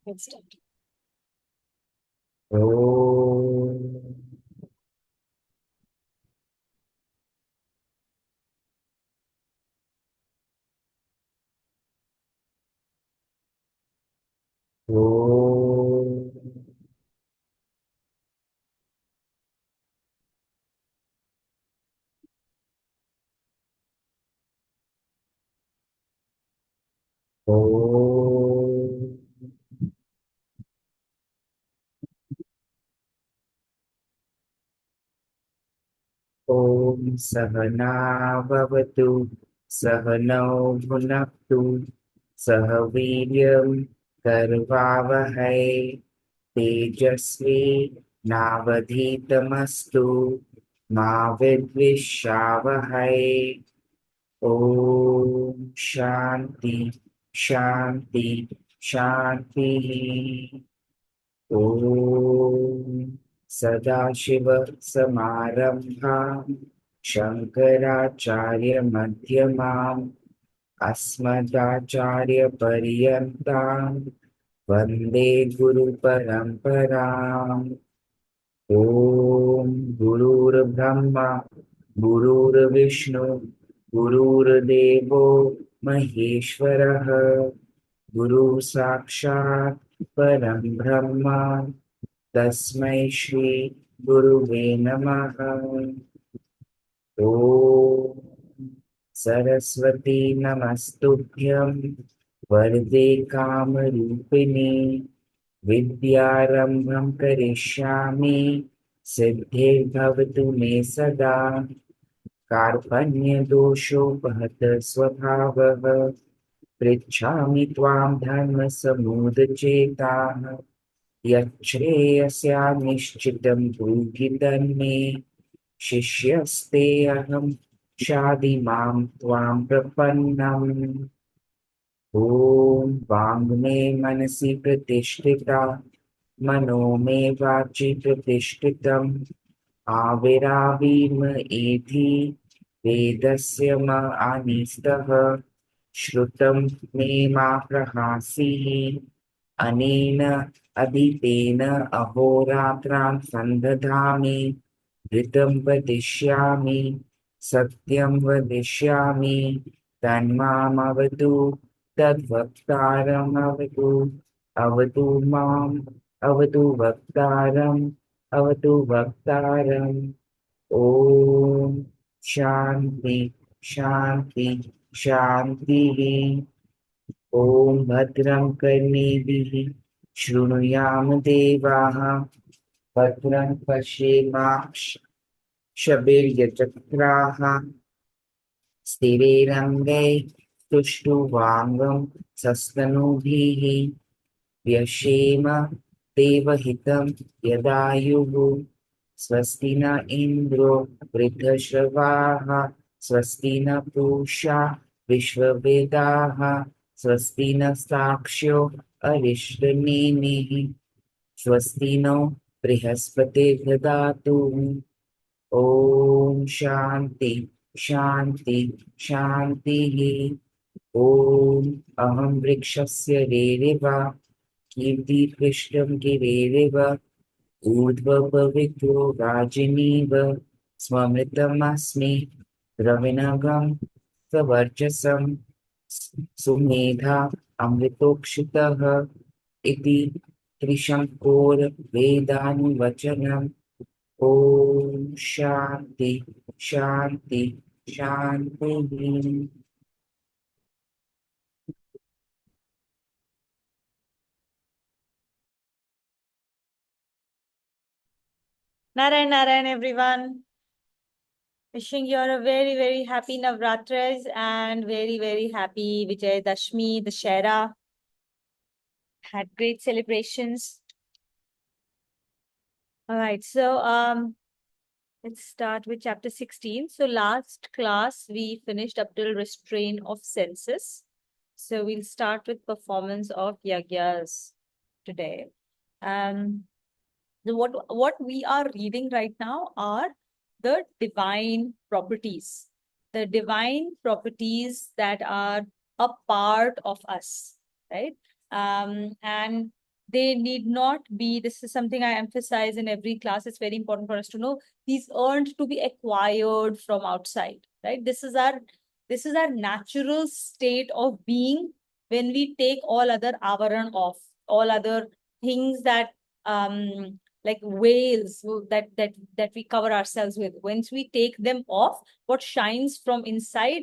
Let's start. ॐ सहना भवतु सहनौ भुनक्तु सह वीर्यं कर्वावहै तेजस्वी नावधीतमस्तु मा विद्विषावहै ॐ शान्ति शान्ति शान्तिः ॐ सदाशिवसमारम्भां शङ्कराचार्यमध्यमाम् अस्मदाचार्यपर्यन्तां वन्दे गुरुपरम्पराम् ॐ गुरुर्ब्रह्मा गुरुर्विष्णु गुरुर्देवो महेश्वरः गुरुः साक्षात् परं ब्रह्म तस्मै श्री गुरुवे नमः। ॐ सरस्वती नमस्तुभ्यं वरदे कामरूपिणी विद्यारम्भं करिष्यामि सिद्धिर्भवतु मे सदा कार्पण्यदोषोपहत स्वभावः पृच्छामि त्वां धर्मसम्मूढचेताः यच्छ्रेयस्या निश्चितं ब्रूहि तन्मे शिष्यस्ते अहं शाधि मां त्वां प्रपन्नम् ॐ वाङ्मे मनसि प्रतिष्ठिता मनो मे वाचि प्रतिष्ठितम् आविरावीम एधि वेदस्य म आनिस्तः श्रुतं मे मा प्रहासीः अनेन अदितेन अहोरात्रां सन्दधामि ऋतं वदिष्यामि सत्यं वदिष्यामि तन्मामवतु तद्वक्तारमवतु अवतु माम् अवतु वक्तारम् अवतु वक्तारम् ॐ शान्ति शान्ति शान्तिः ॐ भद्रं कर्णेभिः शृणुयाम देवाः भद्रं पश्येमाक्षभिर्यजत्राः स्थिरैरङ्गैः तुष्टुवाङ्गं सस्तनूभिः व्यशेम देवहितं यदायुः स्वस्ति न इन्द्रो वृद्धश्रवाः स्वस्ति न पूषा विश्ववेदाः स्वस्ति न साक्ष्यो अरिष्टनेमिः स्वस्ति नो बृहस्पतिर्ददातु ॐ शान्ति शान्ति शान्तिः ॐ अहं वृक्षस्य रेरिव कीर्तिपृष्ठं गिरेरिव ऊर्ध्वपवित्रो राजिनीव स्वमृतमस्मि द्रविणगं सवर्चसं सुमेधा अमृतोक्षितः इति त्रिशङ्कोर्वेदानुवचनम् ॐ शान्ति शान्ति शान्तिः। Narayan, Narayan, everyone. Wishing you all a very, very happy Navratras and very, very happy Vijay Dashmi, Dashera. Had great celebrations. All right, so let's start with chapter 16. So last class we finished up till restraint of senses. So we'll start with performance of yagyas today. What we are reading right now are the divine properties that are a part of us, right? And They need not be, this is something I emphasize in every class. It's very important for us to know these aren't to be acquired from outside, right? This is our natural state of being when we take all other avaran off, all other things that like veils that we cover ourselves with. Once we take them off, what shines from inside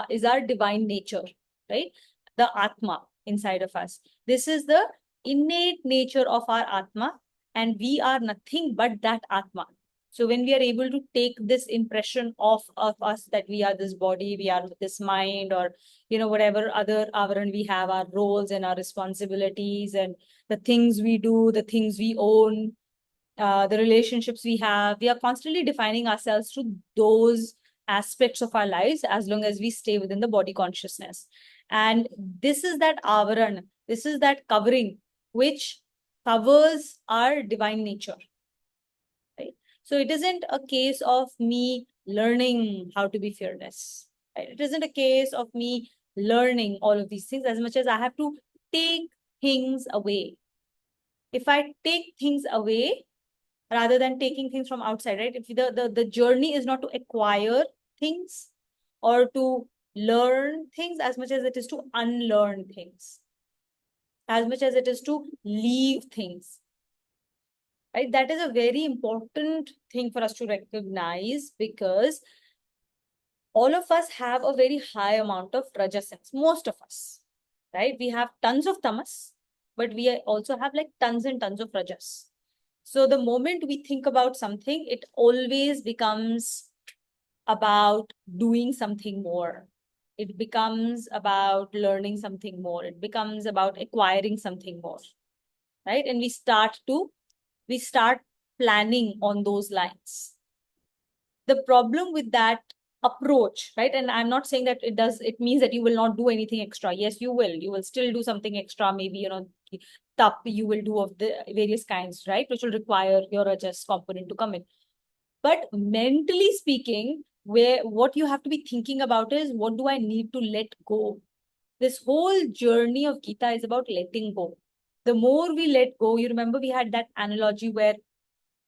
is our divine nature, right? The Atma inside of us. This is the innate nature of our Atma, and we are nothing but that Atma. So when we are able to take this impression of us that we are this body, we are this mind, or whatever other avaran we have, our roles and our responsibilities and the things we do, the things we own, the relationships we have, we are constantly defining ourselves through those aspects of our lives as long as we stay within the body consciousness. And this is that avaran, this is that covering which covers our divine nature, right? So it isn't a case of me learning how to be fearless, right? It isn't a case of me learning all of these things as much as I have to take things away. If I take things away, rather than taking things from outside, right? If the journey is not to acquire things or to learn things as much as it is to unlearn things, as much as it is to leave things, right? That is a very important thing for us to recognize, because all of us have a very high amount of rajasins, most of us, right? We have tons of tamas, but we also have like tons and tons of rajas. So the moment we think about something, it always becomes about doing something more. It becomes about learning something more. It becomes about acquiring something more, right? And we start planning on those lines. The problem with that approach, right? And I'm not saying that it means that you will not do anything extra. Yes, you will. You will still do something extra, maybe, tap you will do of the various kinds, right? Which will require your adjust component to come in. But mentally speaking, what you have to be thinking about is, what do I need to let go? This whole journey of Gita is about letting go. The more we let go, you remember we had that analogy where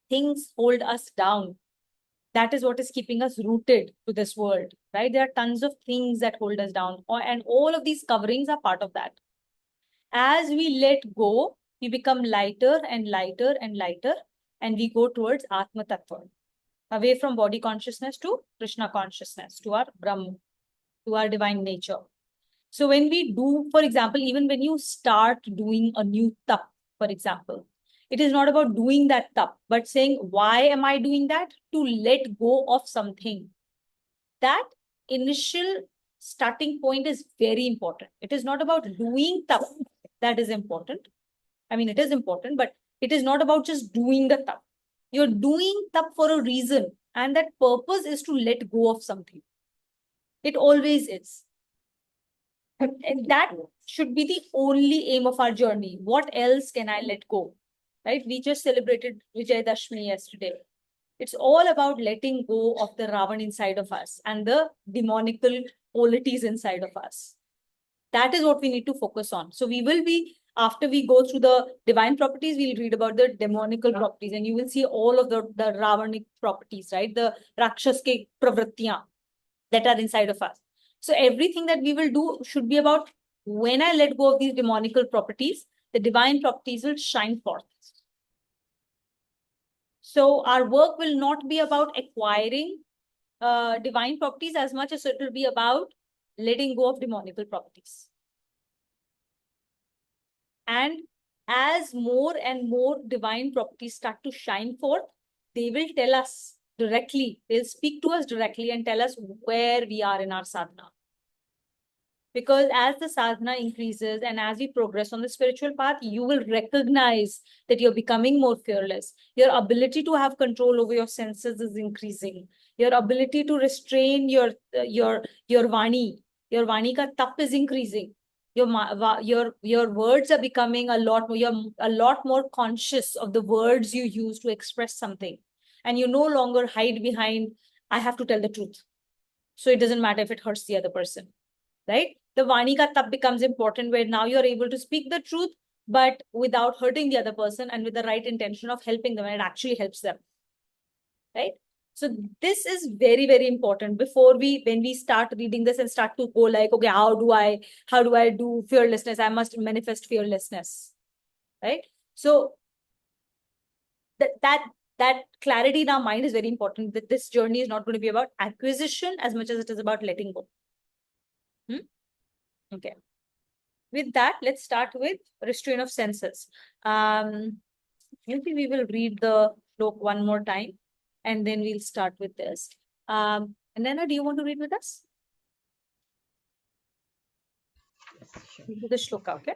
things hold us down. That is what is keeping us rooted to this world, right? There are tons of things that hold us down, and all of these coverings are part of that. As we let go, we become lighter and lighter and lighter, and we go towards Atma Tattva, away from body consciousness to Krishna consciousness, to our Brahma, to our divine nature. So when we do, for example, even when you start doing a new tap, for example, it is not about doing that tap, but saying, why am I doing that? To let go of something. That initial starting point is very important. It is not about doing tap. That is important. I mean, it is important, but it is not about just doing the tap. You're doing tap for a reason, and that purpose is to let go of something. It always is. And that should be the only aim of our journey. What else can I let go? Right? We just celebrated Vijay Dashmi yesterday. It's all about letting go of the Ravan inside of us and the demonical qualities inside of us. That is what we need to focus on. So we will be, after we go through the divine properties, we'll read about the demonical properties, and you will see all of the Ravanic properties, right? The Rakshaske pravrittiyan that are inside of us. So everything that we will do should be about, when I let go of these demonical properties, the divine properties will shine forth. So our work will not be about acquiring divine properties as much as it will be about letting go of demonical properties. And as more and more divine properties start to shine forth, they will tell us directly, they'll speak to us directly and tell us where we are in our sadhana. Because as the sadhana increases and as we progress on the spiritual path, you will recognize that you're becoming more fearless. Your ability to have control over your senses is increasing. Your ability to restrain your vani, your vani ka tap is increasing. Your words are becoming a lot more. You're a lot more conscious of the words you use to express something, and you no longer hide behind, I have to tell the truth, so it doesn't matter if it hurts the other person, right? The Vani ka tab becomes important, where now you're able to speak the truth but without hurting the other person and with the right intention of helping them, and it actually helps them, right? So this is very, very important before when we start reading this and start to go like, okay, how do I do fearlessness? I must manifest fearlessness, right? So that clarity in our mind is very important, that this journey is not going to be about acquisition as much as it is about letting go. Okay. With that, let's start with restraint of senses. Maybe we will read the book one more time and then we'll start with this. And Nana, do you want to read with us? Read the shloka, okay?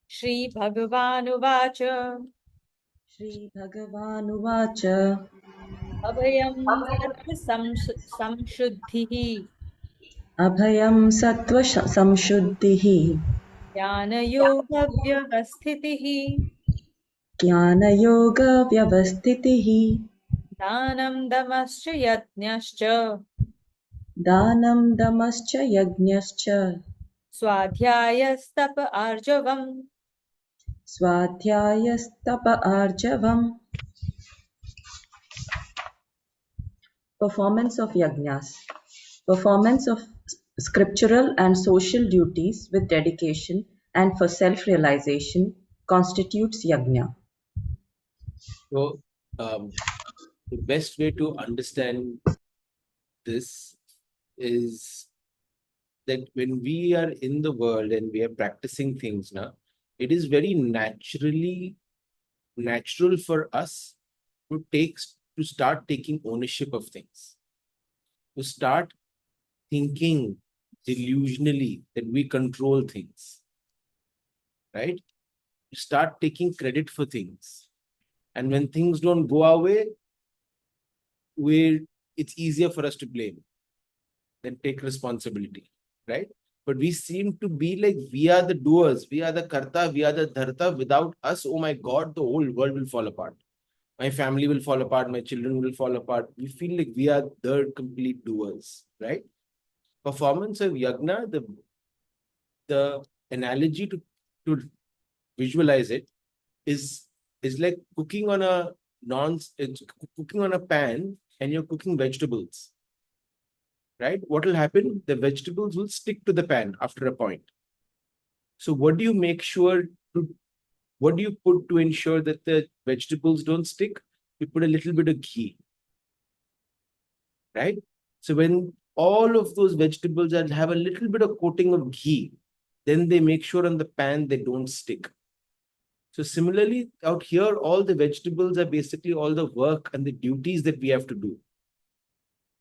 Shri Bhagavan श्रीभगवानुवाच Abhayam Sattva Samshuddhihi अभयं सत्त्वसंशुद्धिः Jnana Yoga Vyavasthitihi ज्ञानयोगव्यवस्थितिः Dhanam Damascha Yajnascha दानं दमश्च यज्ञश्च Swadhyayastapa Arjavam. स्वाध्यायस्तप आर्जवम्. Performance of yajnas. Performance of scriptural and social duties with dedication and for self-realization constitutes yajna. So, the best way to understand this is that when we are in the world and we are practicing things now, it is very natural for us to start taking ownership of things, to start thinking delusionally that we control things, right? To start taking credit for things. And when things don't go our way, it's easier for us to blame than take responsibility, right? But we seem to be like we are the doers, we are the karta, we are the dharta. Without us, oh my God, the whole world will fall apart. My family will fall apart, my children will fall apart. We feel like we are the complete doers, right? Performance of yagna, the analogy to visualize it is like cooking on it's cooking on a pan and you're cooking vegetables, right? What will happen? The vegetables will stick to the pan after a point. So what do you what do you put to ensure that the vegetables don't stick? You put a little bit of ghee, right? So when all of those vegetables have a little bit of coating of ghee, then they make sure on the pan they don't stick. So similarly, out here, all the vegetables are basically all the work and the duties that we have to do.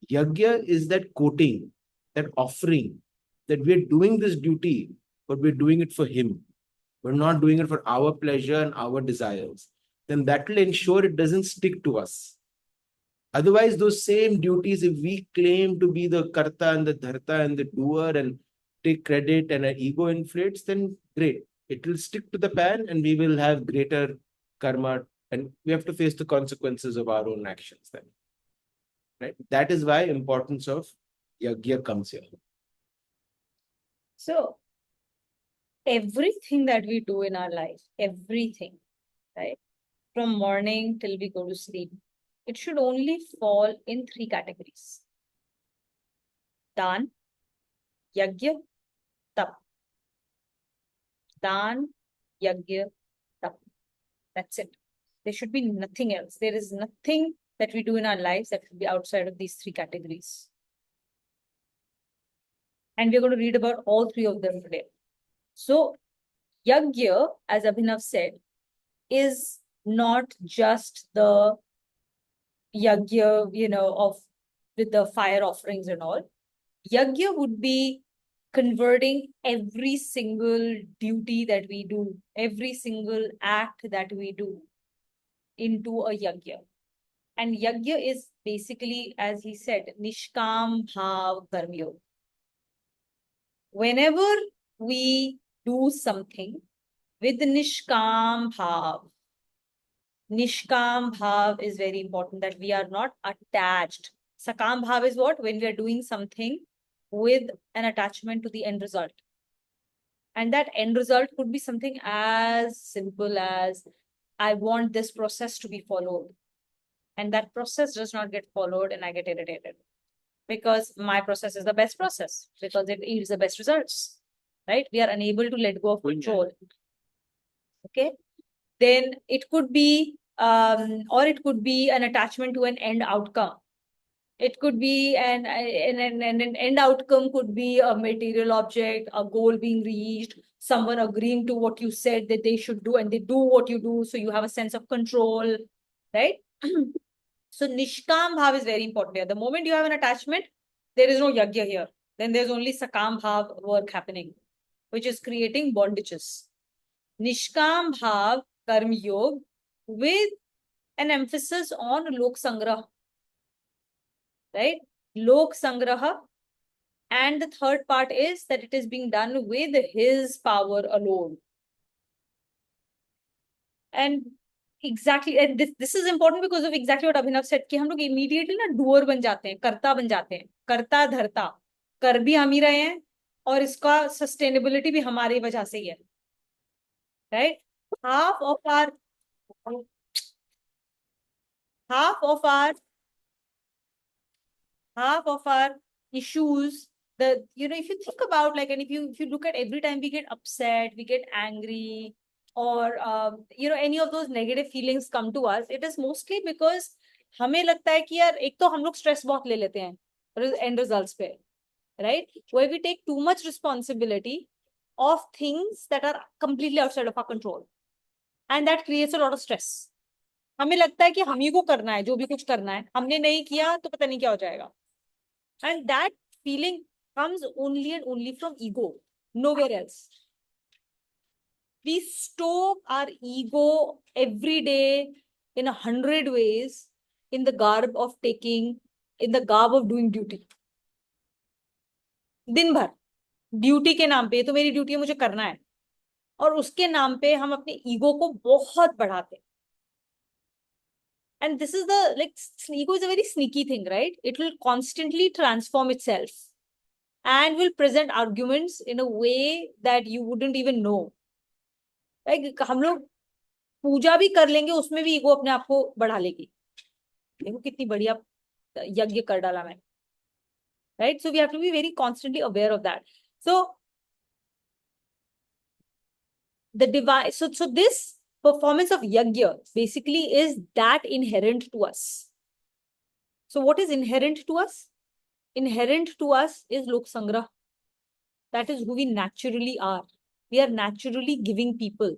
Yagya is that coating, that offering, that we're doing this duty, but we're doing it for Him. We're not doing it for our pleasure and our desires. Then that will ensure it doesn't stick to us. Otherwise, those same duties, if we claim to be the karta and the dharta and the doer and take credit and our ego inflates, then great. It will stick to the pan and we will have greater karma and we have to face the consequences of our own actions then. Right? That is why importance of yagya comes here. So everything that we do in our life, everything, right? From morning till we go to sleep, it should only fall in three categories: Dan, Yagya, Tap. Dan, Yagya, Tap. That's it. There should be nothing else. There is nothing that we do in our lives that should be outside of these three categories. And we're going to read about all three of them today. So, Yagya, as Abhinav said, is not just the Yagya, with the fire offerings and all. Yagya would be converting every single duty that we do, every single act that we do into a yagya. And yagya is basically, as he said, nishkam bhav karmyo. Whenever we do something with nishkam bhav is very important, that we are not attached. Sakam bhav is what? When we are doing something with an attachment to the end result. And that end result could be something as simple as, I want this process to be followed. And that process does not get followed, and I get irritated because my process is the best process, because it yields the best results, right? We are unable to let go of control. Okay. Then it could be, or it could be an attachment to an end outcome. It could be an end outcome could be a material object, a goal being reached, someone agreeing to what you said that they should do, and they do what you do. So you have a sense of control, right? So Nishkam Bhav is very important here. The moment you have an attachment, there is no yajna here. Then there's only Sakam Bhav work happening, which is creating bondages. Nishkam Bhav Karm Yog with an emphasis on Lok Sangrah, right? Lok Sangraha. And the third part is that it is being done with his power alone. And exactly, and this is important because of exactly what Abhinav said, कि हम लोग immediately ना doer बन जाते हैं, कर्ता बन जाते हैं, कर्ता धर्ता, कर भी हम ही रहे हैं और इसका sustainability भी हमारी वजह से ही है, right? Half of our issues, the if you think about, like, and if you look at, every time we get upset, we get angry, or any of those negative feelings come to us, it is mostly because हमें लगता है कि यार एक तो हम लोग stress बहुत ले लेते हैं एंड रिजल्ट्स पे, right? Where we take too much responsibility of things that are completely outside of our control, and that creates a lot of stress. हमें लगता है कि हम ही को करना है, जो भी कुछ करना है, हमने नहीं किया तो पता नहीं क्या हो जाएगा. And that feeling comes only and only from ego, nowhere else. We stoke our ego every day in 100 ways, in the garb of doing duty. दिन भर ड्यूटी के नाम पे, तो मेरी ड्यूटी है, मुझे करना है, और उसके नाम पे हम अपने ईगो को बहुत बढ़ाते हैं. And this is ego is a very sneaky thing, right? It will constantly transform itself and will present arguments in a way that you wouldn't even know. Like, हम लोग पूजा भी कर लेंगे, उसमें भी ईगो अपने आप को बढ़ा लेगी. देखो कितनी बढ़िया यज्ञ कर डाला मैं, right? So we have to be very constantly aware of that. So the device, so this performance of yajna basically is that inherent to us. So what is inherent to us? Inherent to us is Lok Sangrah. That is who we naturally are. We are naturally giving people.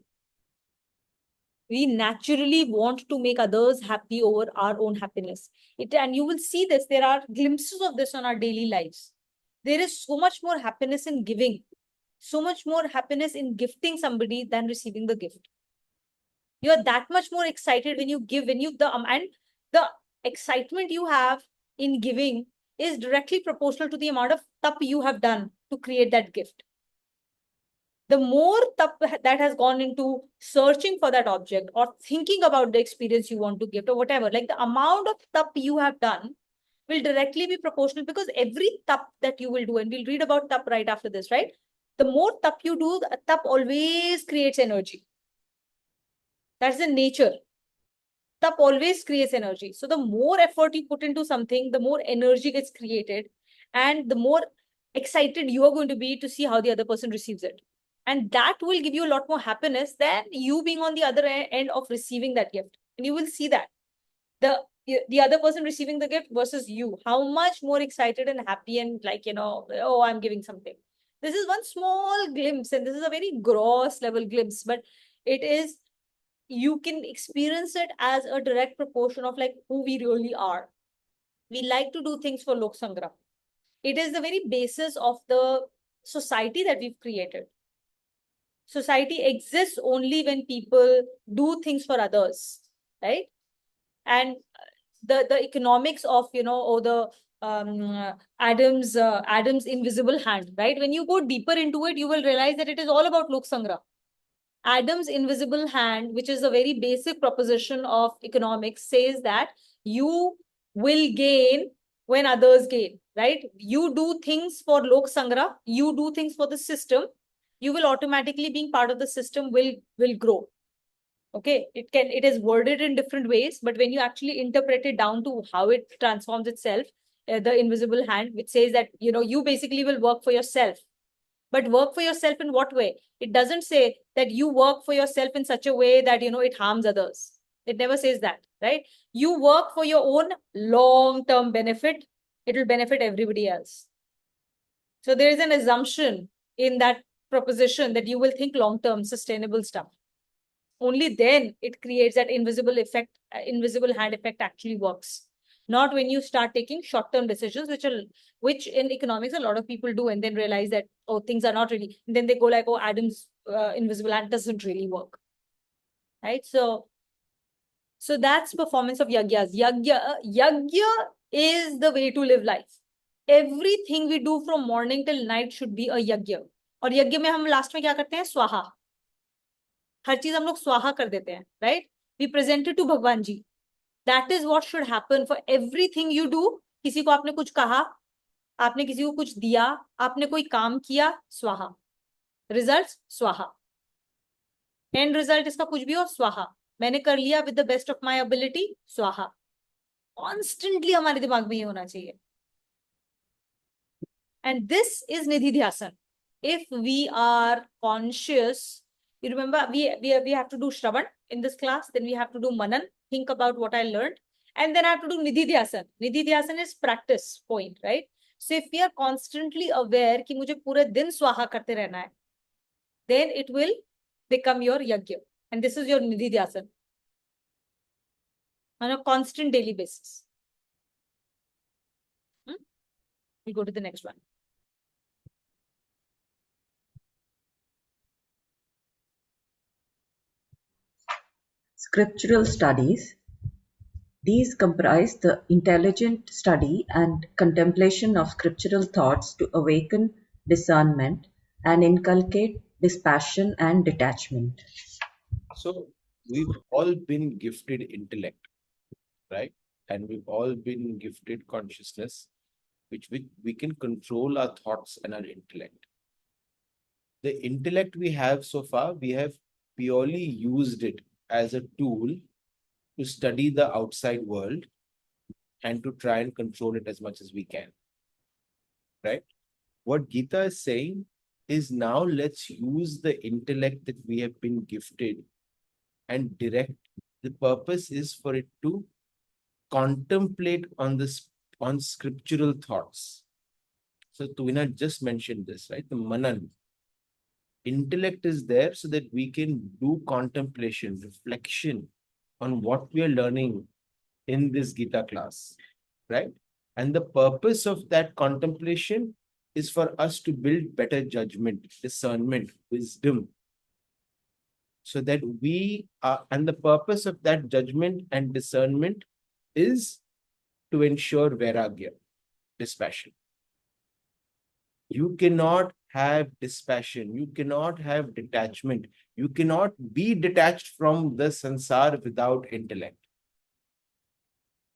We naturally want to make others happy over our own happiness. And you will see this, there are glimpses of this on our daily lives. There is so much more happiness in giving, so much more happiness in gifting somebody than receiving the gift. You are that much more excited when you give, and the excitement you have in giving is directly proportional to the amount of tap you have done to create that gift. The more tap that has gone into searching for that object or thinking about the experience you want to give or whatever, like the amount of tap you have done will directly be proportional, because every tap that you will do, and we'll read about tap right after this, right? The more tap you do, the tap always creates energy. That's the nature. Tap always creates energy. So the more effort you put into something, the more energy gets created, and the more excited you are going to be to see how the other person receives it. And that will give you a lot more happiness than you being on the other end of receiving that gift. And you will see that the other person receiving the gift versus you, how much more excited and happy and oh, I'm giving something. This is one small glimpse, and this is a very gross level glimpse, but it is, you can experience it as a direct proportion of like who we really are. We like to do things for Lok Sangrah. It is the very basis of the society that we've created. Society exists only when people do things for others, right? And the economics of the Adam's invisible hand, right? When you go deeper into it, you will realize that it is all about Lok Sangrah. Adam's invisible hand, which is a very basic proposition of economics, says that you will gain when others gain, right? You do things for Lok Sangrah, you do things for the system, you will automatically, being part of the system, will grow. Okay, it is worded in different ways, but when you actually interpret it down to how it transforms itself, the invisible hand, which says that you basically will work for yourself. But work for yourself in what way? It doesn't say that you work for yourself in such a way that it harms others. It never says that, right? You work for your own long-term benefit. It will benefit everybody else. So there is an assumption in that proposition that you will think long-term, sustainable stuff. Only then it creates that invisible effect, invisible hand effect actually works. Not when you start taking short-term decisions, which in economics a lot of people do, and then realize that, oh, things are not really, and then they go like, oh, Adam's invisible hand doesn't really work, right? So that's performance of yagyas. Yagya is the way to live life. Everything we do from morning till night should be a yagya. और यज्ञ में हम last में क्या करते हैं? स्वाहा. हर चीज हम लोग स्वाहा कर देते हैं, right? We present it to भगवान जी. That is what should happen for everything you do. किसी को आपने कुछ कहा, आपने किसी को कुछ दिया, आपने कोई काम किया, स्वाहा. Results, स्वाहा. End result इसका कुछ भी हो, स्वाहा. मैंने कर लिया with the best of my ability, स्वाहा. Constantly हमारे दिमाग में ये होना चाहिए. And this is Nidhi Dhyasan. If we are conscious, you remember we have to do Shravan in this class, then we have to do Manan, think about what I learned, and then I have to do Nidhi Dhyasan. Nidhi Dhyasan is practice point, right? So if we are constantly aware कि मुझे पूरे दिन स्वाहा करते रहना है, then it will become your yagya. And this is your Nidhi Dhyasan on a constant daily basis. We go to the next one. Scriptural studies. These comprise the intelligent study and contemplation of scriptural thoughts to awaken discernment and inculcate dispassion and detachment. So we've all been gifted intellect, right? And we've all been gifted consciousness, which we can control our thoughts and our intellect. The intellect we have so far, we have purely used it as a tool to study the outside world and to try and control it as much as we can, right? What Gita is saying is, now let's use the intellect that we have been gifted and direct. The purpose is for it to contemplate on scriptural thoughts. So Tuvina just mentioned this, right? The Manan. Intellect is there so that we can do contemplation, reflection on what we are learning in this Gita class, right? And the purpose of that contemplation is for us to build better judgment, discernment, wisdom, so that we are, and the purpose of that judgment and discernment is to ensure vairagya, dispassion. You cannot have dispassion, you cannot have detachment, you cannot be detached from the sansar without intellect.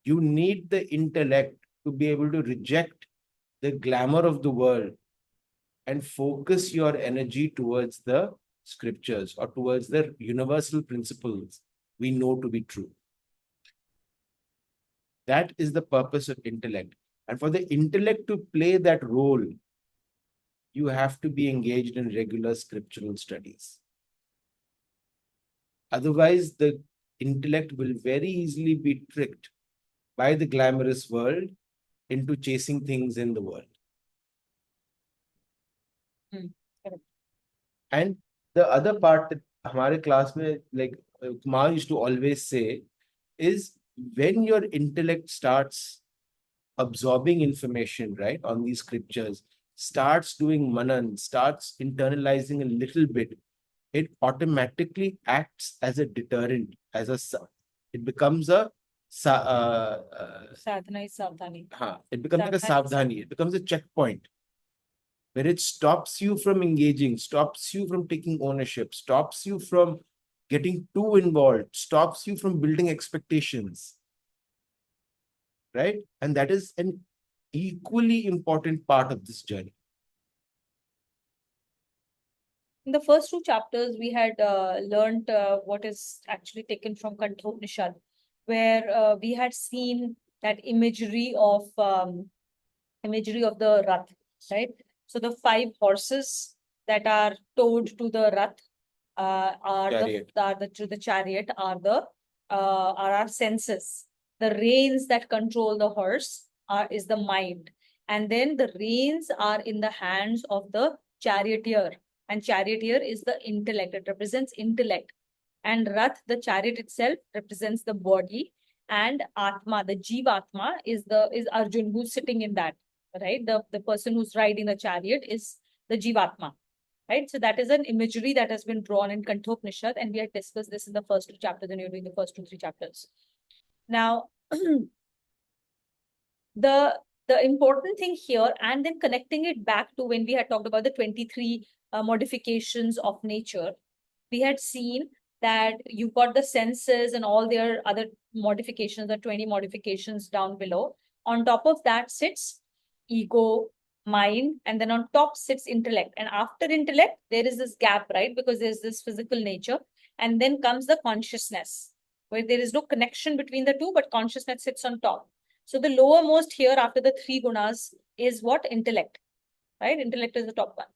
You need the intellect to be able to reject the glamour of the world and focus your energy towards the scriptures or towards the universal principles we know to be true. That is the purpose of intellect. And for the intellect to play that role, you have to be engaged in regular scriptural studies. Otherwise, the intellect will very easily be tricked by the glamorous world into chasing things in the world. And the other part that our class mein, like Kumar used to always say, is when your intellect starts absorbing information, right, on these scriptures, starts doing manan, starts internalizing a little bit, it automatically acts as a deterrent, it becomes a Sadhana is savdhani. It becomes like a savdhani, it becomes a checkpoint where it stops you from engaging, stops you from taking ownership, stops you from getting too involved, stops you from building expectations, right? And that is an equally important part of this journey. In the first two chapters, we had learned what is actually taken from Kanthopanishad, where we had seen that imagery of the Rath, right? So the 5 horses that are towed to the Rath are Chariot. the chariot are our senses. The reins that control the horse is the mind, and then the reins are in the hands of the charioteer, and charioteer is the intellect. It represents intellect, and Rath, the chariot itself, represents the body, and Atma, the Jivatma, is Arjun, who's sitting in that, right? The person who's riding the chariot is the Jivatma, right? So that is an imagery that has been drawn in Kanthopanishad, and we had discussed this in the first 2 chapters, and you're doing the first 2-3 chapters. Now, the important thing here, and then connecting it back to when we had talked about the 23 modifications of nature, we had seen that you've got the senses and all their other modifications, the 20 modifications down below. On top of that sits ego, mind, and then on top sits intellect. And after intellect, there is this gap, right? Because there's this physical nature. And then comes the consciousness, where there is no connection between the two, but consciousness sits on top. So the lowermost here after the 3 gunas is what? Intellect, right? Intellect is the top one.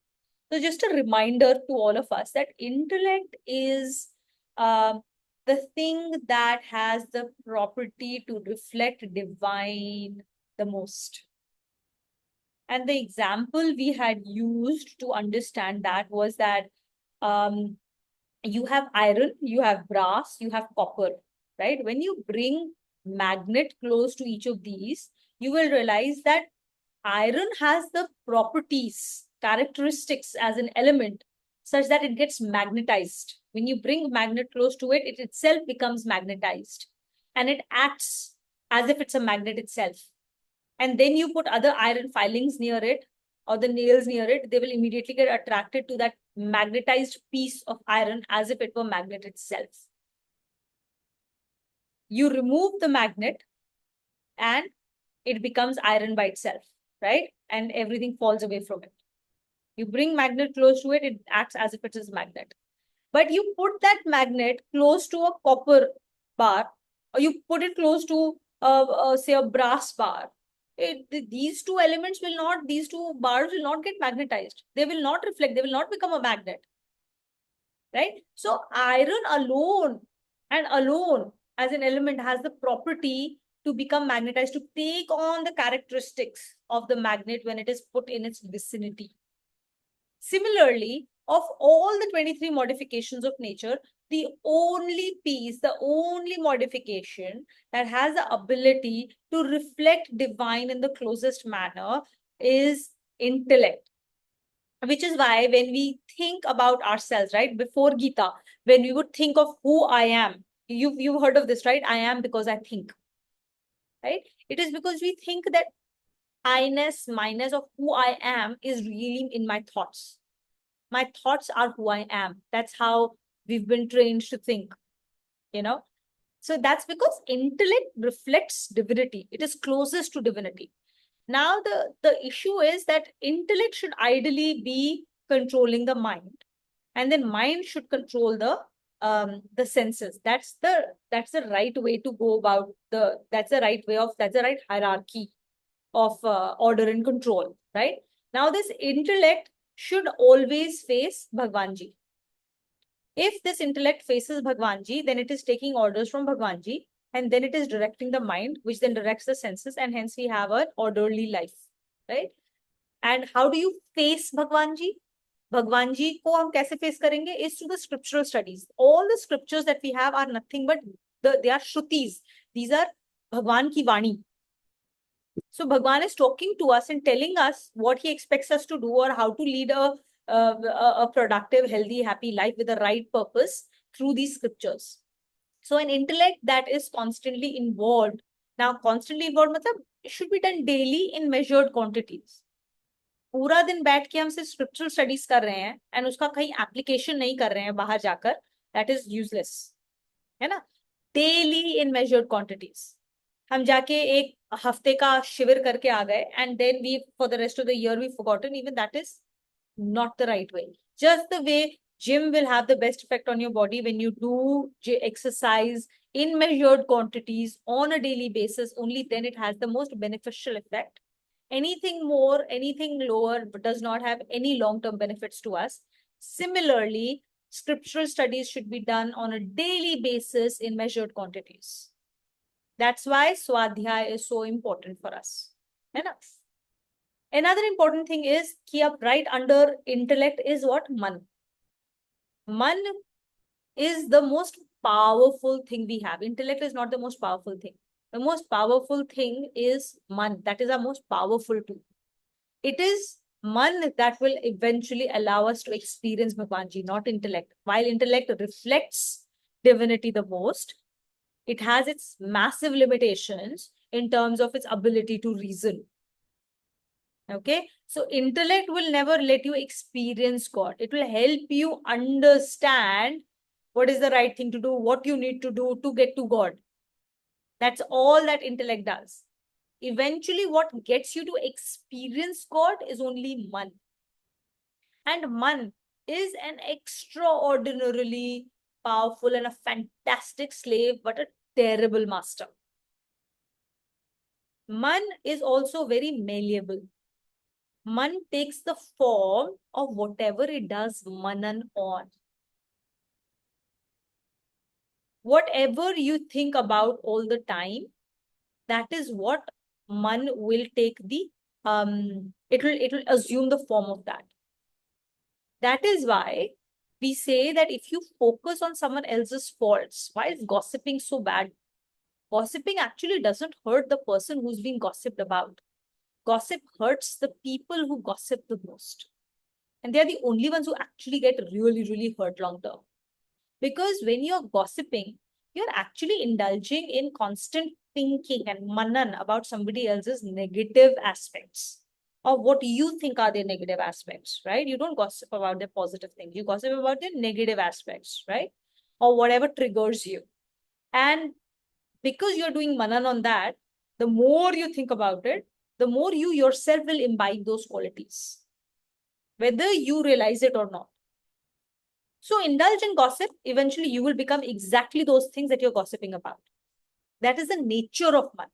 So just a reminder to all of us that intellect is the thing that has the property to reflect divine the most. And the example we had used to understand that was that you have iron, you have brass, you have copper, right? When you bring magnet close to each of these, you will realize that iron has the properties, characteristics as an element such that it gets magnetized. When you bring magnet close to it, it itself becomes magnetized and it acts as if it's a magnet itself. And then you put other iron filings near it or the nails near it, they will immediately get attracted to that magnetized piece of iron as if it were magnet itself. You remove the magnet and it becomes iron by itself, right? And everything falls away from it. You bring magnet close to it, it acts as if it is a magnet. But you put that magnet close to a copper bar, or you put it close to, say, a brass bar. These two elements will not, these two bars will not get magnetized. They will not reflect, they will not become a magnet, right? So iron alone and alone as an element has the property to become magnetized, to take on the characteristics of the magnet when it is put in its vicinity. Similarly, of all the 23 modifications of nature, the only piece, the only modification that has the ability to reflect divine in the closest manner is intellect. Which is why when we think about ourselves, right, before Gita, when we would think of who I am, you've heard of this, right? I am because I think, right? It is because we think that I-ness, minus of who I am is really in my thoughts. My thoughts are who I am. That's how we've been trained to think, you know? So that's because intellect reflects divinity. It is closest to divinity. Now, the issue is that intellect should ideally be controlling the mind. And then mind should control the senses. That's the right way to go about that's the right hierarchy of order and control, right? Now, this intellect should always face Bhagwan Ji. If this intellect faces Bhagwan Ji, then it is taking orders from Bhagwan Ji, and then it is directing the mind, which then directs the senses, and hence we have an orderly life, right? And how do you face Bhagwan Ji? Bhagwan Ji ko hum kaise face karenge is through the scriptural studies. All the scriptures that we have are nothing but they are shrutis. These are Bhagwan ki Vani. So Bhagwan is talking to us and telling us what he expects us to do or how to lead a productive, healthy, happy life with the right purpose through these scriptures. So an intellect that is constantly involved. Now, constantly involved, matlab, it should be done daily in measured quantities. पूरा दिन बैठ के हम सिर्फ scriptural studies कर रहे हैं and उसका कहीं एप्लीकेशन नहीं कर रहे हैं बाहर जाकर, दैट इज यूजलेस, है ना? Daily in measured quantities. हम जाके एक हफ्ते का शिविर करके आ गए and then we for the rest of the year we forgotten, even that is not the right way. Just the way gym will have the best effect on your body when you do exercise in measured quantities on a daily basis, only then it has the most beneficial effect. Anything more, anything lower does not have any long-term benefits to us. Similarly, scriptural studies should be done on a daily basis in measured quantities. That's why Swadhyay is so important for us. Enough. Another important thing is कि up right under intellect is what? Man. Man is the most powerful thing we have. Intellect is not the most powerful thing. The most powerful thing is man. That is our most powerful tool. It is man that will eventually allow us to experience Bhagwanji, not intellect. While intellect reflects divinity the most, it has its massive limitations in terms of its ability to reason. Okay, so intellect will never let you experience God. It will help you understand what is the right thing to do, what you need to do to get to God. That's all that intellect does. Eventually, what gets you to experience God is only man. And man is an extraordinarily powerful and a fantastic slave, but a terrible master. Man is also very malleable. Man takes the form of whatever it does manan on. Whatever you think about all the time, that is what man will take the it will assume the form of that. That is why we say that if you focus on someone else's faults, why is gossiping so bad? Gossiping actually doesn't hurt the person who's being gossiped about. Gossip hurts the people who gossip the most. And they're the only ones who actually get really, really hurt long term. Because when you're gossiping, you're actually indulging in constant thinking and manan about somebody else's negative aspects or what you think are their negative aspects, right? You don't gossip about their positive things. You gossip about their negative aspects, right? Or whatever triggers you. And because you're doing manan on that, the more you think about it, the more you yourself will imbibe those qualities, whether you realize it or not. So indulge in gossip, eventually you will become exactly those things that you're gossiping about. That is the nature of man.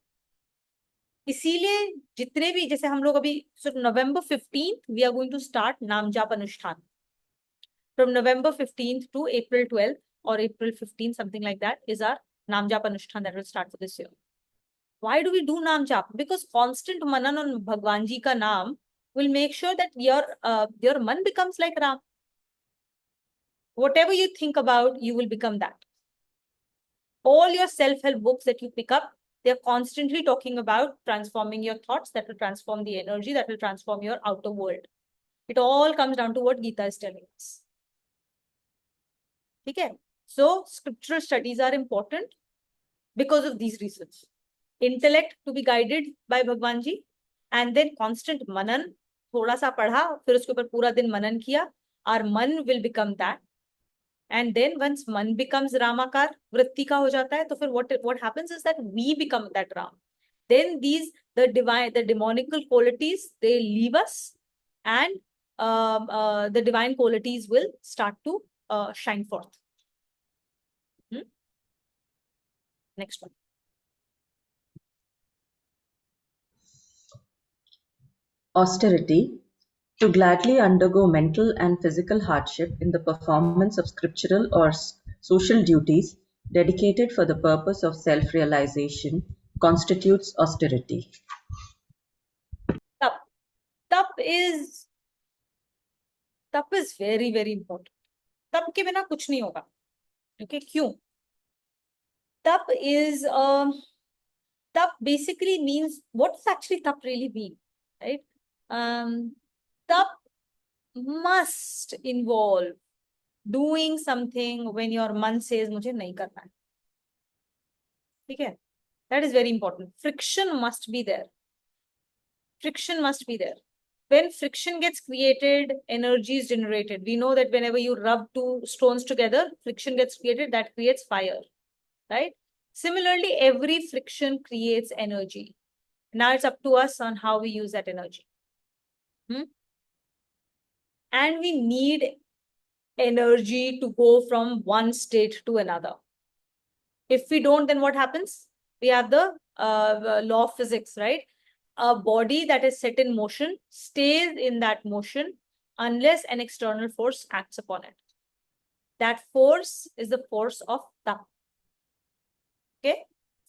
इसीलिए जितने भी जैसे हम लोग अभी November 15th we are going to start नाम जाप अनुष्ठान from November 15th to April 12th or April 15th, something like that, is our नाम जाप अनुष्ठान that will start for this year. Why do we do नाम जाप? Because constant manan on Bhagwan Ji ka naam will make sure that your man becomes like Ram. Whatever you think about, you will become that. All your self-help books that you pick up, they're constantly talking about transforming your thoughts that will transform the energy, that will transform your outer world. It all comes down to what Gita is telling us. Okay? So, scriptural studies are important because of these reasons. Intellect to be guided by Bhagwan Ji, and then constant manan, thoda sa padha, फिर उसके ऊपर पूरा दिन मनन किया, our man will become that. And then once man becomes Ramakar, vritti ka ho jata hai, to फिर what happens is that we become that Ram. Then the demonical qualities, they leave us, and the divine qualities will start to shine forth. Next one. Austerity, to gladly undergo mental and physical hardship in the performance of scriptural or social duties dedicated for the purpose of self-realization, constitutes austerity. Tap. Tap is very, very important. Tap के बिना कुछ नहीं होगा. Okay, क्यों? Tap is tap basically means, what does actually tap really mean, right? Tap must involve doing something when your man says मुझे नहीं करना है. ठीक है? That is very important. Friction must be there. Friction must be there. When friction gets created, energy is generated. We know that whenever you rub two stones together, friction gets created, that creates fire, right? Similarly, every friction creates energy. Now it's up to us on how we use that energy. And we need energy to go from one state to another. If we don't, then what happens? We have the law of physics, right? A body that is set in motion stays in that motion unless an external force acts upon it. That force is the force of tap. Okay?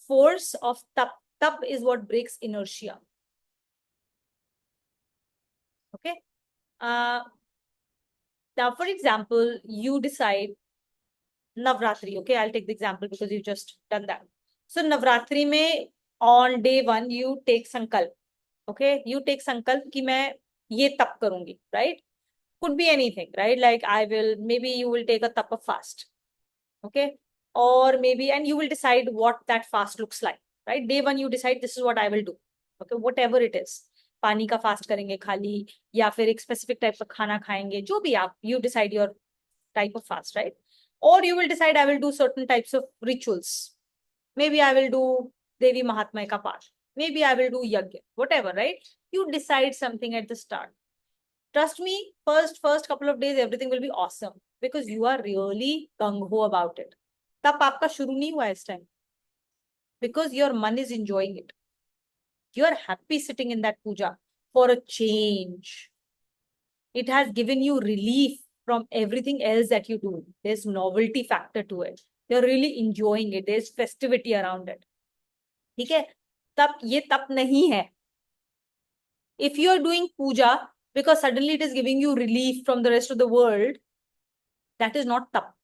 Force of tap. Tap is what breaks inertia. Okay? Now, for example, you decide Navratri. Okay, I'll take the example because you've just done that. So Navratri mein, on day 1, you take sankalp. Okay, you take sankalp ki main ye tap karungi, right? Could be anything, right? Like maybe you will take a tap of fast. Okay, or maybe, and you will decide what that fast looks like, right? Day 1, you decide this is what I will do. Okay, whatever it is. पानी का fast करेंगे खाली या फिर एक specific type का खाना खाएंगे जो भी आप you decide your type of fast, right? Or you will decide I will do certain types of rituals. Maybe I will do Devi Mahatmya ka part. Maybe I will do yajna, whatever, right? You decide something at the start. Trust me, first couple of days, everything will be awesome because you are really gung-ho about it. तब आपका शुरू नहीं हुआ इस time because your मन is enjoying it. You are happy sitting in that puja for a change. It has given you relief from everything else that you do. There's novelty factor to it. You're really enjoying it. There's festivity around it. ठीक है? तब ये तप नहीं है. If you're doing puja because suddenly it is giving you relief from the rest of the world, that is not tap.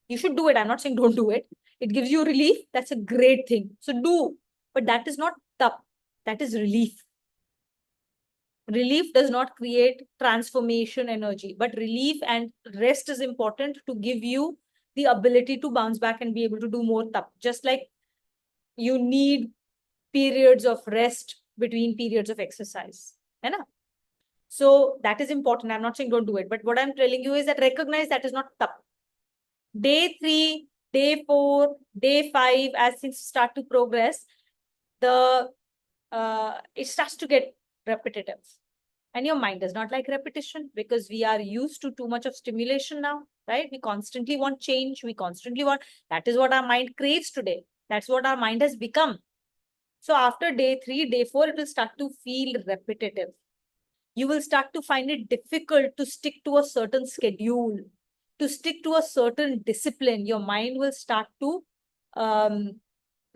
You should do it. I'm not saying don't do it. It gives you relief. That's a great thing. So do. But that is not tap. That is relief. Relief does not create transformation energy, but relief and rest is important to give you the ability to bounce back and be able to do more tap. Just like you need periods of rest between periods of exercise. Hai na? So that is important. I'm not saying don't do it, but what I'm telling you is that recognize that is not tap. Day 3, day 4, day 5, as things start to progress, it starts to get repetitive. And your mind does not like repetition because we are used to too much of stimulation now, right? We constantly want change. We constantly want, that is what our mind craves today. That's what our mind has become. So after day 3, day 4, it will start to feel repetitive. You will start to find it difficult to stick to a certain schedule, to stick to a certain discipline. Your mind will start to,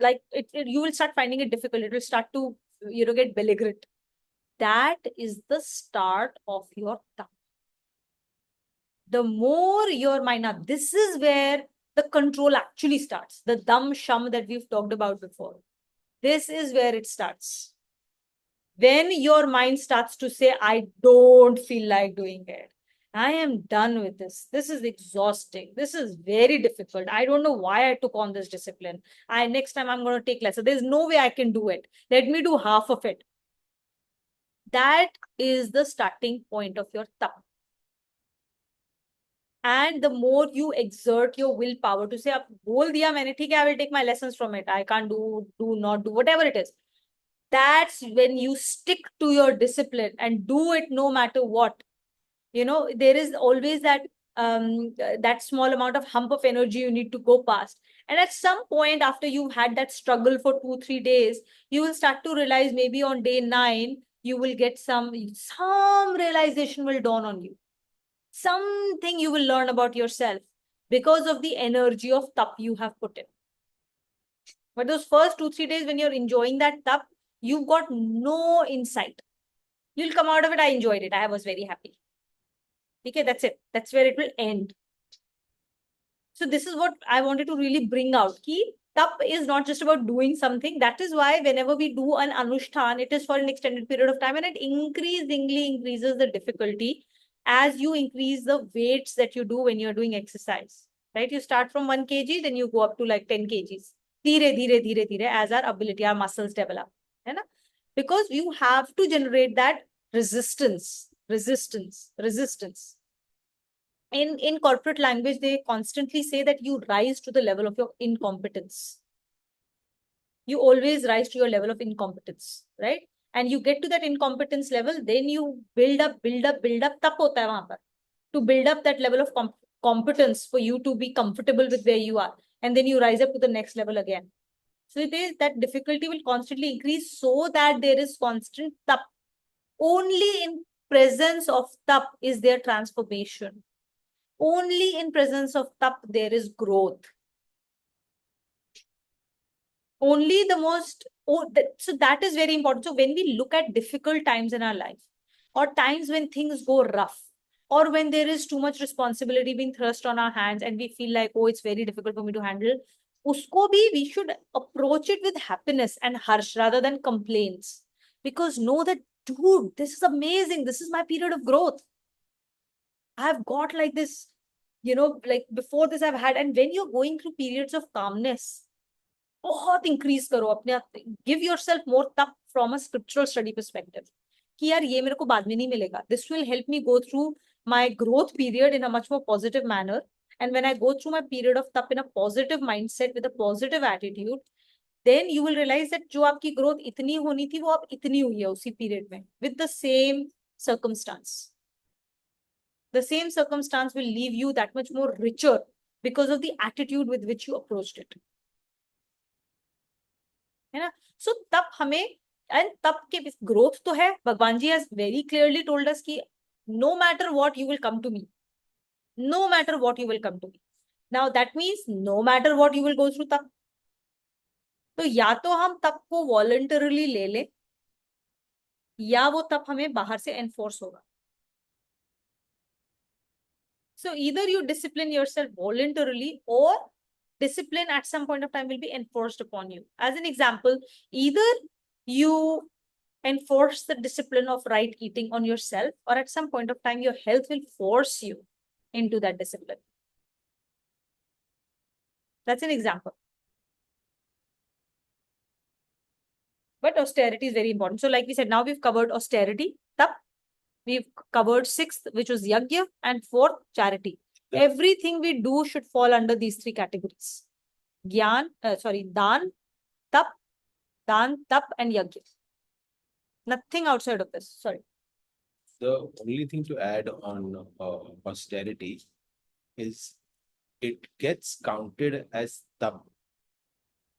you will start finding it difficult. It will start to, get belligerent. That is the start of your tap. The more your mind, now this is where the control actually starts. The dam sham that we've talked about before. This is where it starts. When your mind starts to say, I don't feel like doing it. I am done with this. This is exhausting. This is very difficult. I don't know why I took on this discipline. Next time I'm going to take lesser. There's no way I can do it. Let me do half of it. That is the starting point of your tap. And the more you exert your willpower to say, bol diya maine, theek hai, I will take my lessons from it. I can't not do, whatever it is. That's when you stick to your discipline and do it no matter what. There is always that small amount of hump of energy you need to go past. And at some point after you've had that struggle for 2-3 days, you will start to realize maybe on day 9, you will get some realization will dawn on you. Something you will learn about yourself because of the energy of tap you have put in. But those first 2-3 days when you're enjoying that tap, you've got no insight. You'll come out of it, I enjoyed it. I was very happy. Okay, that's it. That's where it will end. So this is what I wanted to really bring out. Ki tap is not just about doing something. That is why whenever we do an anushthan, it is for an extended period of time and it increasingly increases the difficulty as you increase the weights that you do when you're doing exercise. Right? You start from 1 kg, then you go up to like 10 kgs. Dhire, as our ability, our muscles develop. Right? Because you have to generate that resistance. In corporate language, they constantly say that you rise to the level of your incompetence. You always rise to your level of incompetence, right? And you get to that incompetence level, then you build up, tap hota hai wahan par, to build up that level of competence for you to be comfortable with where you are. And then you rise up to the next level again. So it is that difficulty will constantly increase so that there is constant tap. Only in presence of tap is there transformation. Only in presence of tap there is growth. Only the most, so that is very important. So when we look at difficult times in our life, or times when things go rough, or when there is too much responsibility being thrust on our hands and we feel like, oh, it's very difficult for me to handle, usko bhi we should approach it with happiness and harsh rather than complaints. Because know that, dude, this is amazing. This is my period of growth. I've got like this, like before this I've had. And when you're going through periods of calmness, बहुत increase करो अपने आप, give yourself more tap from a scriptural study perspective कि यार ये मेरे को बाद में नहीं मिलेगा. This will help me go through my growth period in a much more positive manner. And when I go through my period of tap in a positive mindset with a positive attitude, then you will realise that जो आपकी growth इतनी होनी थी वो अब इतनी हुई है उसी पीरियड में with the same circumstance. The same circumstance will leave you that much more richer because of the attitude with which you approached it. है ना. सो तब हमें, एंड तब के ग्रोथ तो है. Bhagwan ji has very clearly told us कि no matter what you will come to me, no matter what you will come to me. Now that means no matter what you will go through तब. तो या तो हम तब को voluntarily ले लें, या वो तब हमें बाहर से एनफोर्स होगा. So either you discipline yourself voluntarily, or discipline at some point of time will be enforced upon you. As an example, either you enforce the discipline of right eating on yourself, or at some point of time your health will force you into that discipline. That's an example. But austerity is very important. So like we said, now we've covered austerity, tap. We've covered sixth, which was yagya, and fourth, charity. Everything we do should fall under these three categories. Gyan, dan, tap, and yagya. Nothing outside of this. Sorry. The only thing to add on austerity is it gets counted as tap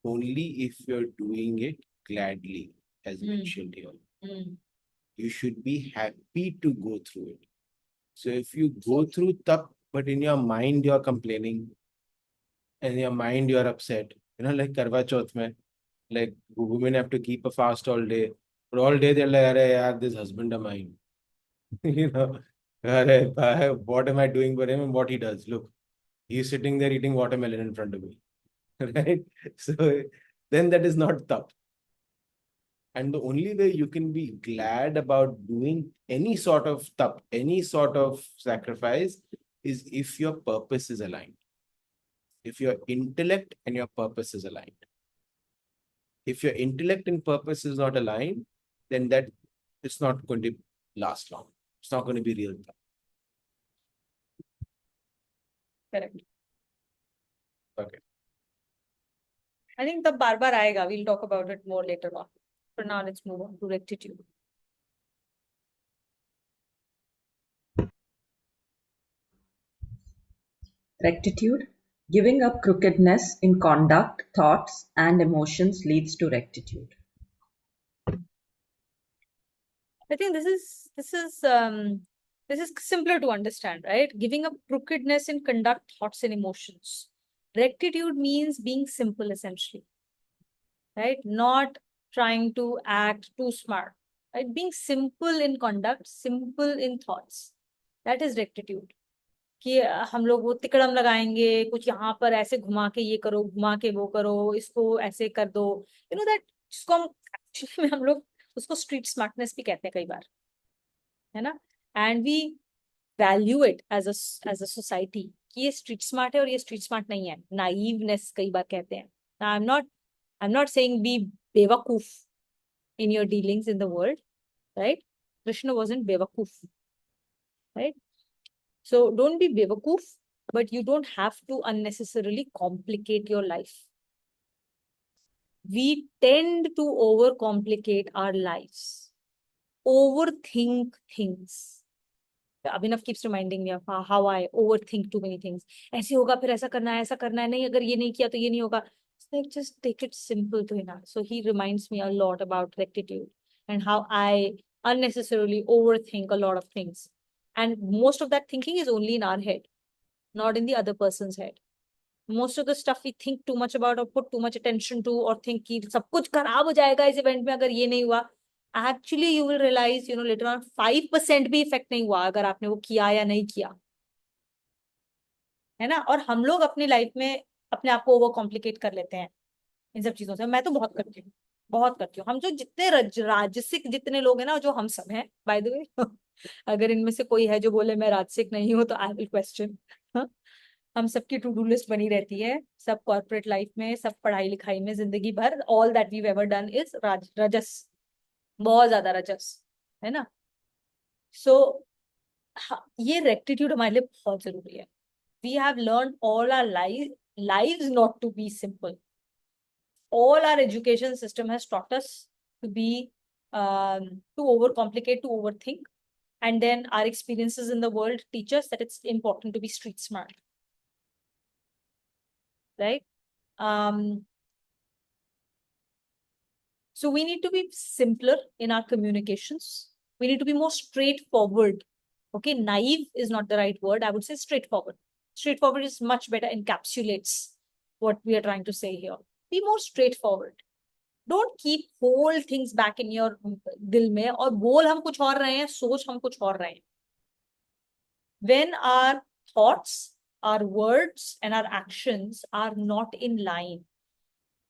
only if you're doing it gladly, as mentioned here. You should be happy to go through it. So if you go through tap, but in your mind you're complaining, and in your mind you're upset, like Karwa Chauth mein, like women have to keep a fast all day. But all day they're like, "Arey yaar, this husband of mine." "Arey, what am I doing for him and what he does? Look, he's sitting there eating watermelon in front of me." Right? So then that is not tap. And the only way you can be glad about doing any sort of tap, any sort of sacrifice, is if your purpose is aligned. If your intellect and your purpose is aligned. If your intellect and purpose is not aligned, then that it's not going to last long. It's not going to be real tap. Correct. Okay. I think the bar aayega. We'll talk about it more later on. For now, let's move on to rectitude. Rectitude. Giving up crookedness in conduct, thoughts, and emotions leads to rectitude. I think this is simpler to understand, right? Giving up crookedness in conduct, thoughts, and emotions. Rectitude means being simple, essentially, right? Not trying to act too smart, right? Being simple in conduct, simple in thoughts. That is rectitude. कि हम लोग वो तिकड़म लगाएंगे, कुछ यहाँ पर ऐसे घुमा के ये करो, घुमा के वो करो, इसको ऐसे कर दो, दैट जिसको हम लोग उसको स्ट्रीट स्मार्टनेस भी कहते हैं कई बार, है ना. And we value it as a society कि ये स्ट्रीट स्मार्ट है और ये स्ट्रीट स्मार्ट नहीं है. नाइवनेस कई बार कहते हैं. I am not saying be बेवकूफ in your dealings in the world, right? Krishna wasn't bewakoof, right? So don't be bewakoof, but you don't have to unnecessarily complicate your life. We tend to overcomplicate our lives, overthink things, Abhinav keeps reminding me of how I overthink too many things. ऐसे होगा फिर ऐसा करना है नहीं अगर ये नहीं किया तो ये नहीं होगा. It's like just take it simple to him. So he reminds me a lot about rectitude and how I unnecessarily overthink a lot of things. And most of that thinking is only in our head, not in the other person's head. Most of the stuff we think too much about or put too much attention to or think कि सब कुछ खराब हो जाएगा इस event में अगर ये नहीं हुआ. Actually you will realize later on 5% भी इफेक्ट नहीं हुआ अगर आपने वो किया या नहीं किया, है ना. और हम लोग अपनी लाइफ में अपने आप को ओवर कॉम्प्लिकेट कर लेते हैं इन सब चीजों से. मैं तो बहुत करती हूँ, बहुत करती हूँ. हम जो जितने राजसिक जितने लोग हैं ना, जो हम सब हैं बाय द वे, अगर इनमें से कोई है जो बोले मैं राजसिक नहीं हूँ तो आई विल क्वेश्चन. हम सबकी टू डू लिस्ट बनी रहती है, सब कॉर्पोरेट लाइफ में, सब पढ़ाई लिखाई में, जिंदगी भर all that we ever done is rajas, बहुत ज्यादा रजस, है ना. सो ये रेक्टिट्यूड हमारे लिए बहुत जरूरी है. We have learn all our lives not to be simple. All our education system has taught us to be to overcomplicate, to overthink, and then our experiences in the world teach us that it's important to be street smart, right? So we need to be simpler in our communications. We need to be more straightforward. Okay, naive is not the right word. I would say straightforward. Straightforward is much better, encapsulates what we are trying to say here. Be more straightforward. Don't keep whole things back in your dil mein और बोल हम कुछ और रहे हैं, सोच हम कुछ और रहे हैं. When our thoughts, our words and our actions are not in line,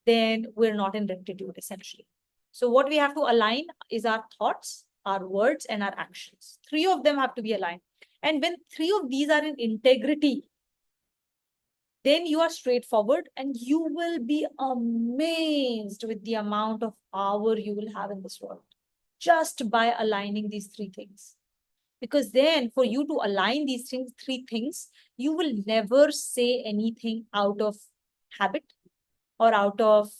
then we're not in rectitude essentially. So what we have to align is our thoughts, our words and our actions. 3 of them have to be aligned. And when 3 of these are in integrity, then you are straightforward and you will be amazed with the amount of power you will have in this world just by aligning these 3 things. Because then for you to align these 3 things, you will never say anything out of habit or out of,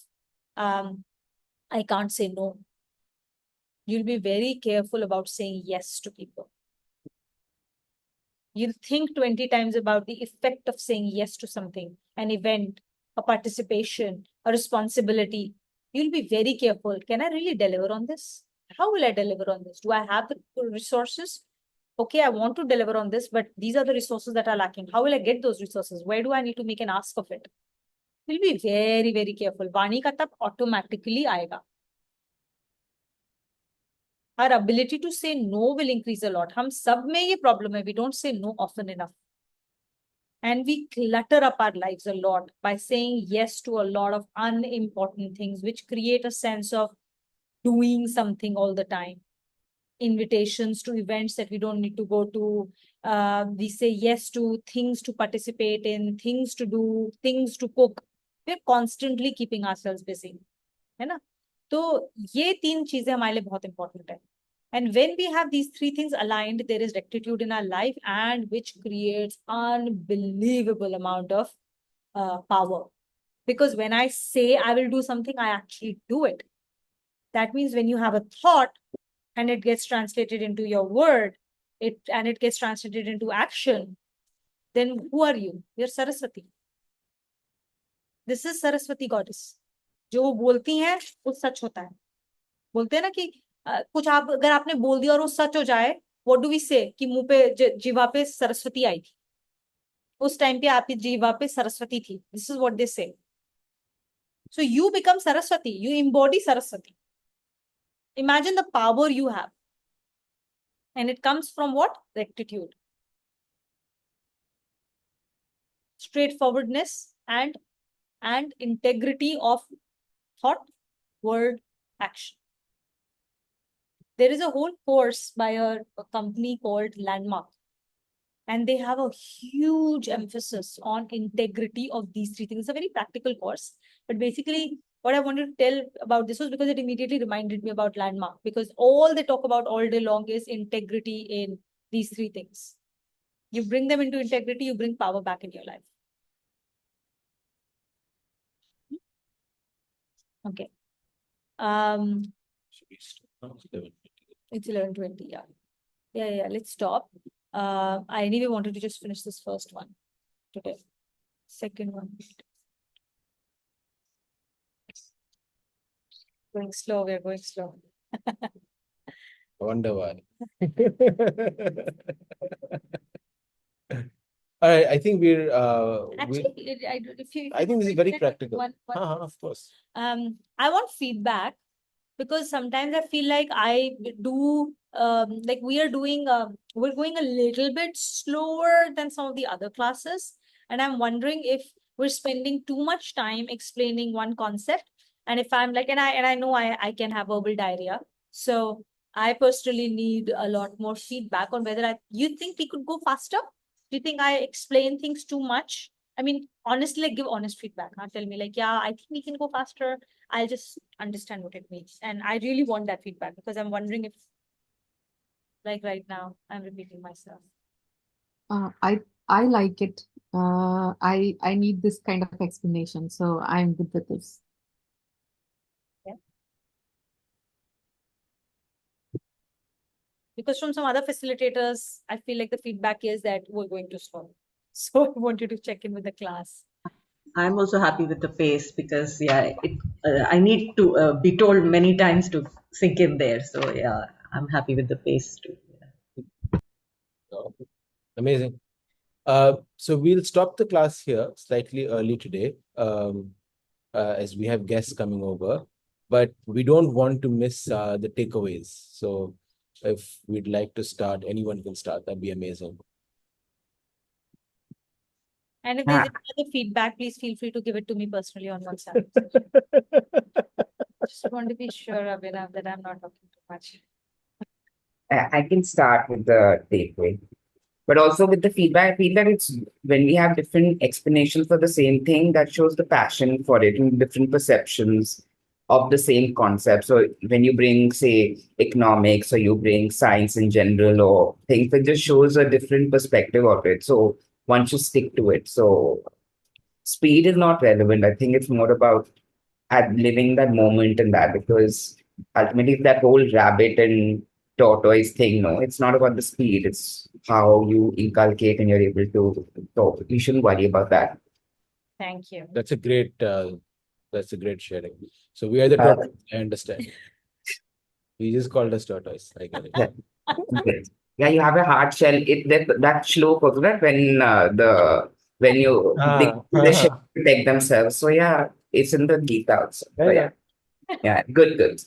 I can't say no. You'll be very careful about saying yes to people. You'll think 20 times about the effect of saying yes to something, an event, a participation, a responsibility. You'll be very careful. Can I really deliver on this? How will I deliver on this? Do I have the resources? Okay, I want to deliver on this, but these are the resources that are lacking. How will I get those resources? Where do I need to make an ask of it? You'll be very, very careful. Vani ka tab automatically aayega. Our ability to say no will increase a lot. हम सब में ये problem है. We don't say no often enough. And we clutter up our lives a lot by saying yes to a lot of unimportant things, which create a sense of doing something all the time. Invitations to events that we don't need to go to. We say yes to things to participate in, things to do, things to cook. We're constantly keeping ourselves busy. है ना? तो ये 3 चीजें हमारे लिए बहुत important है. And when we have these 3 things aligned, there is rectitude in our life, and which creates unbelievable amount of power. Because when I say I will do something, I actually do it. That means when you have a thought and it gets translated into your word, it gets translated into action, then who are you? You're Saraswati. This is Saraswati goddess. जो वो बोलती हैं वो सच होता है. बोलते हैं ना कि कुछ आप अगर आपने बोल दिया और वो सच हो जाए, व्हाट डू वी से कि मुंह पे जीवा पे सरस्वती आई थी, उस टाइम पे आपकी जीवा पे सरस्वती थी. दिस इज व्हाट दे से. So you become Saraswati, you embody Saraswati. Imagine the power you have, and it comes from what? Rectitude, straightforwardness and integrity of thought, word, action. There is a whole course by a company called Landmark, and they have a huge emphasis on integrity of these 3 things. It's a very practical course, but basically what I wanted to tell about this was because it immediately reminded me about Landmark, because all they talk about all day long is integrity in these 3 things. You bring them into integrity, you bring power back in your life. Okay. It's 11:20. Yeah. Let's stop. I anyway wanted to just finish this first one today. Second one. Going slow, we're going slow. I wonder why. All right, I think we're Actually, I think this is very practical. One, Of course. I want feedback because sometimes I feel like I do like we are doing we're going a little bit slower than some of the other classes, and I'm wondering if we're spending too much time explaining one concept, and if I'm like, and I know I can have verbal diarrhea, so I personally need a lot more feedback on whether you think we could go faster. Do you think I explain things too much? I mean, honestly, like give honest feedback. Not tell me like, yeah, I think we can go faster. I'll just understand what it means. And I really want that feedback because I'm wondering if, like right now, I'm repeating myself. I like it. I need this kind of explanation, so I'm good with this. Yeah. Because from some other facilitators, I feel like the feedback is that we're going too slow. So I want you to check in with the class. I'm also happy with the pace because I need to be told many times to sink in there. So yeah, I'm happy with the pace too. Amazing. So we'll stop the class here slightly early today, as we have guests coming over, but we don't want to miss the takeaways. So if we'd like to start, anyone can start. That'd be amazing. And if there's any other feedback, please feel free to give it to me personally on WhatsApp. Just want to be sure, Abhinav, that I'm not talking too much. I can start with the takeaway, but also with the feedback. I feel that it's when we have different explanations for the same thing that shows the passion for it and different perceptions of the same concept. So when you bring, say, economics or you bring science in general or things, that just shows a different perspective of it. So one should stick to it. So speed is not relevant. I think it's more about living that moment and that, because ultimately that whole rabbit and tortoise thing, no, it's not about the speed, it's how you inculcate and you're able to. So you shouldn't worry about that. Thank you. That's a great sharing. So we are the Uh, tortoise, I understand. We just called us tortoise. I get it. Yeah. Okay. Yeah, you have a hard shell. That Shloka also, that when you the shell protect themselves. So yeah, it's in the Gita also. So yeah. Yeah, good.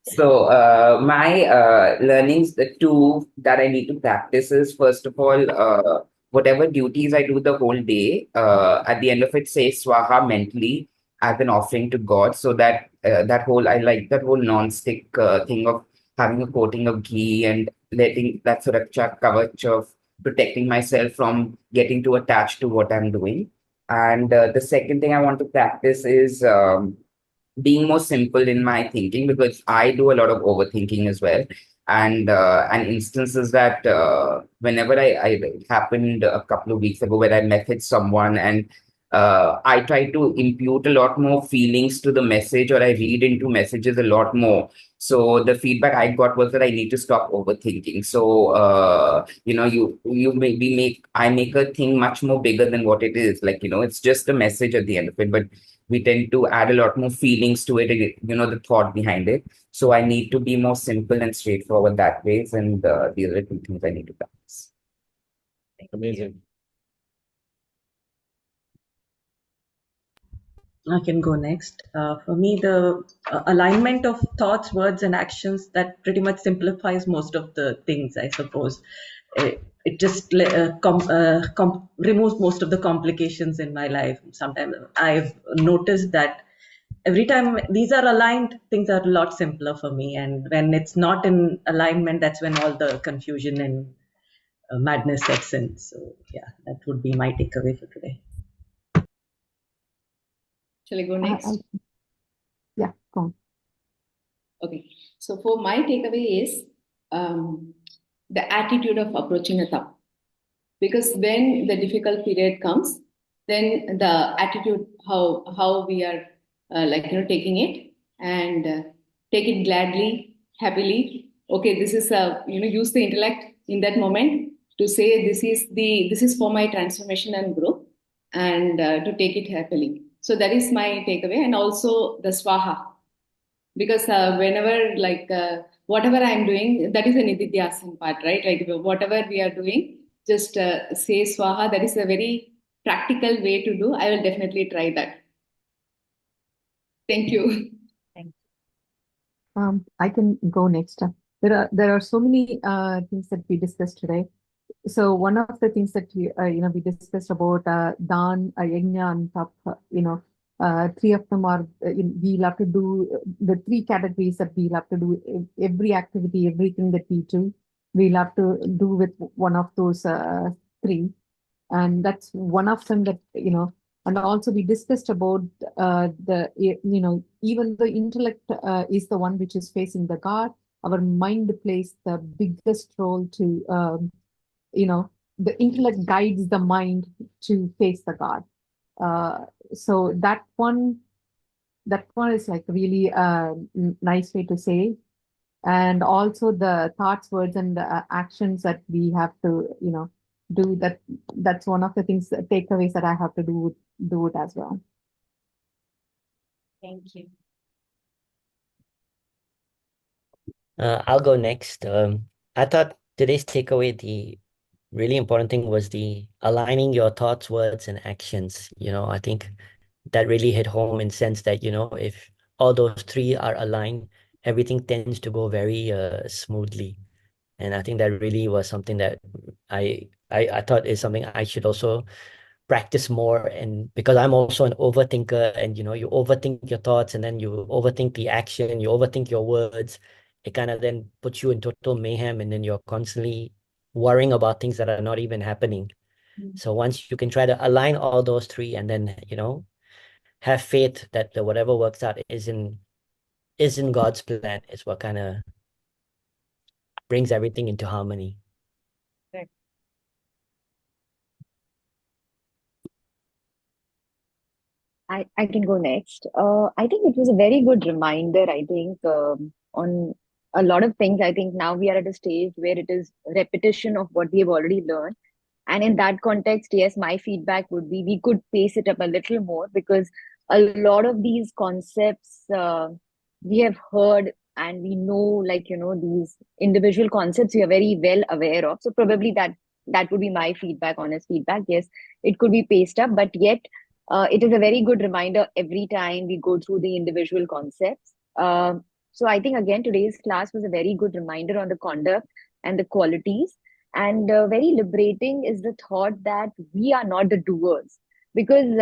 So my learnings, the two that I need to practice is, first of all, whatever duties I do the whole day, at the end of it, say swaha mentally as an offering to God. So that I like that whole non-stick thing of having a coating of ghee and letting that suraksha kavach of protecting myself from getting too attached to what I'm doing. And the second thing I want to practice is being more simple in my thinking, because I do a lot of overthinking as well. And instances that whenever I it happened a couple of weeks ago where I met with someone and I try to impute a lot more feelings to the message, or I read into messages a lot more. So the feedback I got was that I need to stop overthinking. So you maybe make a thing much more bigger than what it is. Like, it's just a message at the end of it, but we tend to add a lot more feelings to it, the thought behind it. So I need to be more simple and straightforward that ways. And these are the two things I need to practice. Amazing. I can go next. For me, the alignment of thoughts, words, and actions, that pretty much simplifies most of the things, I suppose. It just removes most of the complications in my life. Sometimes I've noticed that every time these are aligned, things are a lot simpler for me. And when it's not in alignment, that's when all the confusion and madness sets in. So yeah, that would be my takeaway for today. Shall I go next? Yeah, go on. Okay. So for my takeaway is the attitude of approaching a thought. Because when the difficult period comes, then the attitude, how we are taking it, and take it gladly, happily. Okay, this is use the intellect in that moment, to say this is for my transformation and growth, and to take it happily. So that is my takeaway, and also the swaha, because whenever whatever I'm doing, that is a nididhyasana part, right? Like whatever we are doing, just say swaha. That is a very practical way to do. I will definitely try that. Thank you. Thank I can go next. There are so many things that we discussed today. So one of the things that we discussed about dan, yajna, and tap. Three of them are we'll have to do the three categories that we'll have to do every activity, everything that we do. We'll have to do with one of those three, and that's one of them that. And also we discussed about even the intellect is the one which is facing the God. Our mind plays the biggest role to the intellect guides the mind to face the God. So that one is like really a nice way to say. And also the thoughts, words, and actions that we have to do that. That's one of the things, takeaways that I have to do it as well. Thank you. I'll go next. I thought today's takeaway, the really important thing was the aligning your thoughts, words, and actions. I think that really hit home in sense that, if all those three are aligned, everything tends to go very smoothly. And I think that really was something that I thought is something I should also practice more. And because I'm also an overthinker, and you overthink your thoughts, and then you overthink the action, you overthink your words, it kind of then puts you in total mayhem, and then you're constantly worrying about things that are not even happening. So once you can try to align all those three, and then have faith that whatever works out is in God's plan, is what kind of brings everything into harmony. I can go next. I think it was a very good reminder, I think, on a lot of things. I think now we are at a stage where it is repetition of what we have already learned. And in that context, yes, my feedback would be we could pace it up a little more, because a lot of these concepts we have heard, and we know, these individual concepts we are very well aware of. So probably that would be my feedback, honest feedback. Yes, it could be paced up, but yet it is a very good reminder every time we go through the individual concepts. So I think again today's class was a very good reminder on the conduct and the qualities, and very liberating is the thought that we are not the doers, because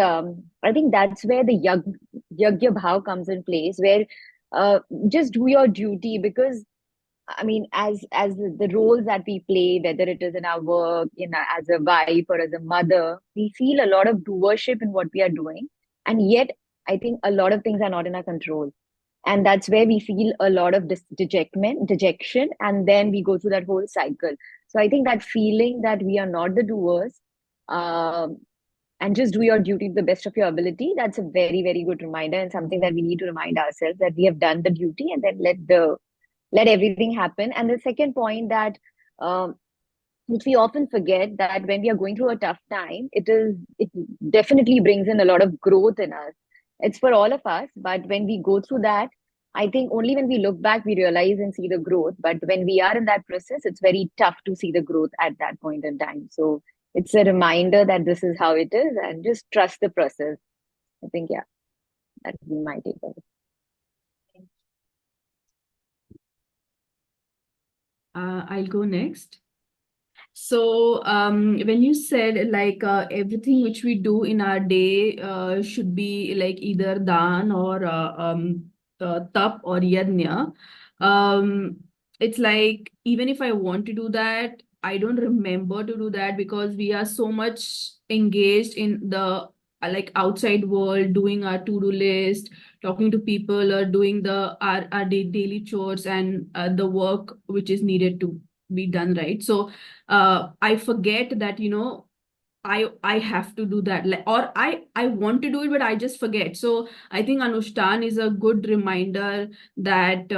I think that's where the yagya bhav comes in place, where just do your duty. Because I mean, as the roles that we play, whether it is in our work, as a wife or as a mother, we feel a lot of doership in what we are doing, and yet I think a lot of things are not in our control, and that's where we feel a lot of dejection, and then we go through that whole cycle. So I think that feeling that we are not the doers, um, and just do your duty to the best of your ability, that's a very, very good reminder, and something that we need to remind ourselves that we have done the duty, and then let everything happen. And the second point that which we often forget, that when we are going through a tough time, it definitely brings in a lot of growth in us. It's for all of us, but when we go through that, I think only when we look back we realize and see the growth. But when we are in that process, it's very tough to see the growth at that point in time. So it's a reminder that this is how it is, and just trust the process. I think, yeah, that would be my takeaway. I'll go next. So when you said everything which we do in our day should be like either dan or tap or yajna, it's like even if I want to do that, I don't remember to do that, because we are so much engaged in the outside world, doing our to-do list, talking to people, or doing our daily chores, and the work which is needed to be done, right? So I forget that I have to do that, or I want to do it, but I just forget. So I think Anushthan is a good reminder that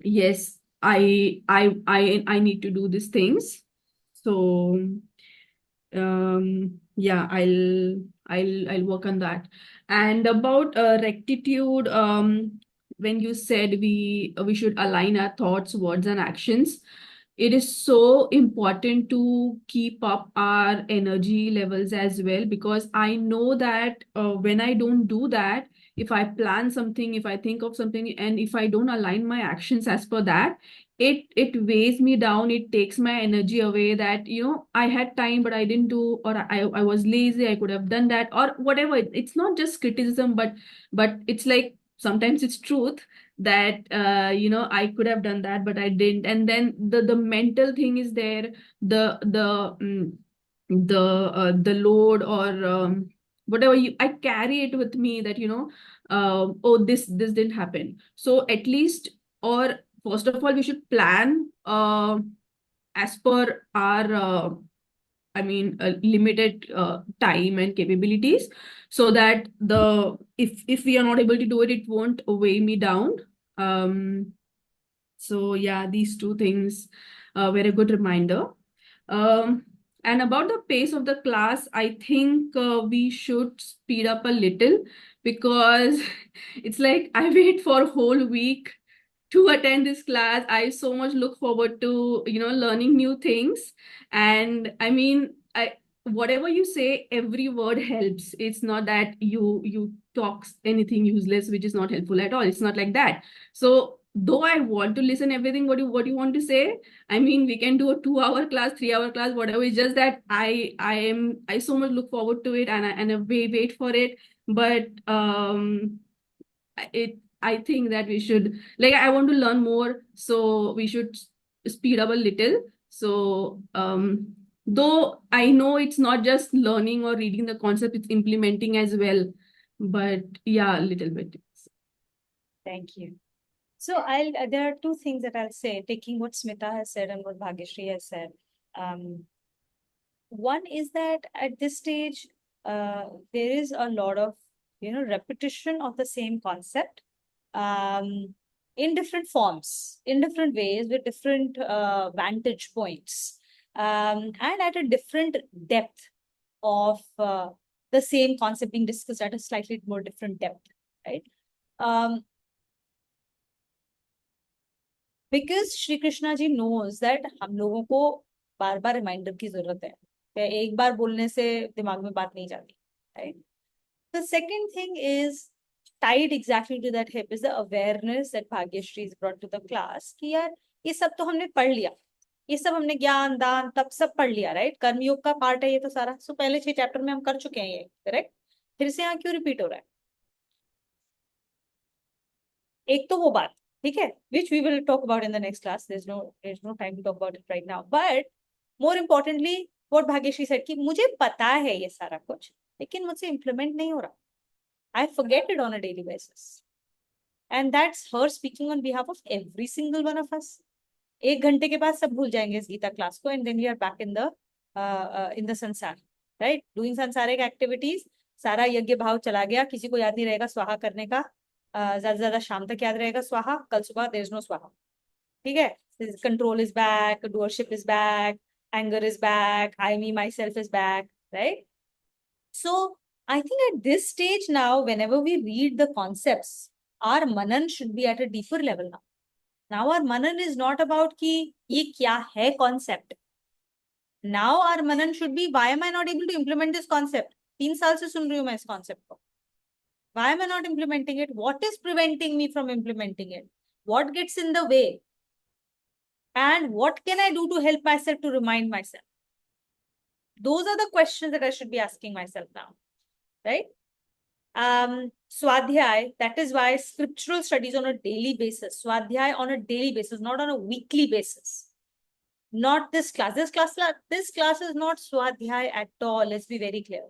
yes, I need to do these things, So yeah, I'll work on that. And about rectitude, when you said we should align our thoughts, words, and actions, it is so important to keep up our energy levels as well, because I know that when I don't do that, if I plan something, if I think of something, and if I don't align my actions as per that, it weighs me down. It takes my energy away, that I had time but I didn't do, or I was lazy, I could have done that, or whatever. It's not just criticism, but it's like sometimes it's truth that I could have done that but I didn't. And then the mental thing is there, the load, or whatever, I carry it with me, that oh, this didn't happen. So at least, or first of all, we should plan as per our limited time and capabilities, so that if we are not able to do it, it won't weigh me down. So yeah, these two things were a good reminder. And about the pace of the class, I think we should speed up a little, because it's like I wait for a whole week to attend this class. I so much look forward to learning new things. And I whatever you say, every word helps. It's not that you talk anything useless which is not helpful at all. It's not like that. So though I want to listen everything what you want to say, we can do a 2-hour class, 3-hour class, whatever. It's just that I so much look forward to it, and I wait for it. But I think that we should, like, I want to learn more, so we should speed up a little. So though I know it's not just learning or reading the concept, it's implementing as well. But yeah, a little bit. Thank you. So there are two things that I'll say, taking what Smita has said and what Bhagyashree has said. One is that at this stage, there is a lot of repetition of the same concept in different forms, in different ways, with different vantage points, and at a different depth of the same concept being discussed at a slightly more different depth, right? Because Shri Krishna ji knows that हम लोगों को बार बार reminder की जरूरत है. एक बार बोलने से दिमाग में बात नहीं जाती, right? The second thing is tied exactly to that hip is the awareness that Bhagyashree has brought to the class कि यार ये सब तो हमने पढ़ लिया, ये सब हमने ज्ञान दान तप सब पढ़ लिया, राइट? कर्मयोग का पार्ट है ये तो सारा. सो पहले 6 चैप्टर में हम कर चुके हैं ये, करेक्ट? फिर से यहाँ क्यों रिपीट हो रहा है? एक तो वो बात, ठीक है, which we will talk about in the next class. There's no time to talk about it right now. But more importantly, what Bhagyashree said कि मुझे पता है ये सारा कुछ, लेकिन मुझसे implement नहीं हो रहा. I forget it on a daily basis. And that's her speaking on behalf of every single one of us. 1 घंटे के बाद सब भूल जाएंगे इस गीता क्लास को, and then we are back in the संसार, right? Doing सांसारिक activities, सारा यज्ञ भाव चला गया, किसी को याद नहीं रहेगा स्वाहा करने का. ज्यादा से ज्यादा शाम तक याद रहेगा स्वाहा, कल सुबह there is no स्वाहा. ठीक है? Control is back, doership is back, anger is back, I, me, myself is back, right? So I think at this stage now, whenever we read the concepts, our manan should be at a deeper level now. Now our manan is not about कि ये क्या है concept. Now our manan should be, why am I not able to implement this concept? 3 साल से सुन रही हूँ मैं इस concept को. Why am I not implementing it? What is preventing me from implementing it? What gets in the way? And what can I do to help myself to remind myself? Those are the questions that I should be asking myself now, right? Swadhyay, that is why scriptural studies on a daily basis, Swadhyay on a daily basis, not on a weekly basis. Not this class. This class is not Swadhyay at all. Let's be very clear.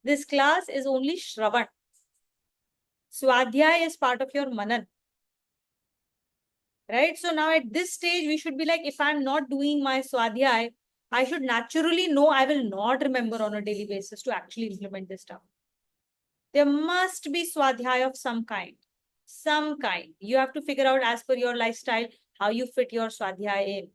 This class is only Shravan. Swadhyay is part of your manan. Right? So now at this stage, we should be like, if I'm not doing my Swadhyay, I should naturally know I will not remember on a daily basis to actually implement this stuff. There must be Swadhyay of some kind. Some kind. You have to figure out as per your lifestyle how you fit your Swadhyay in.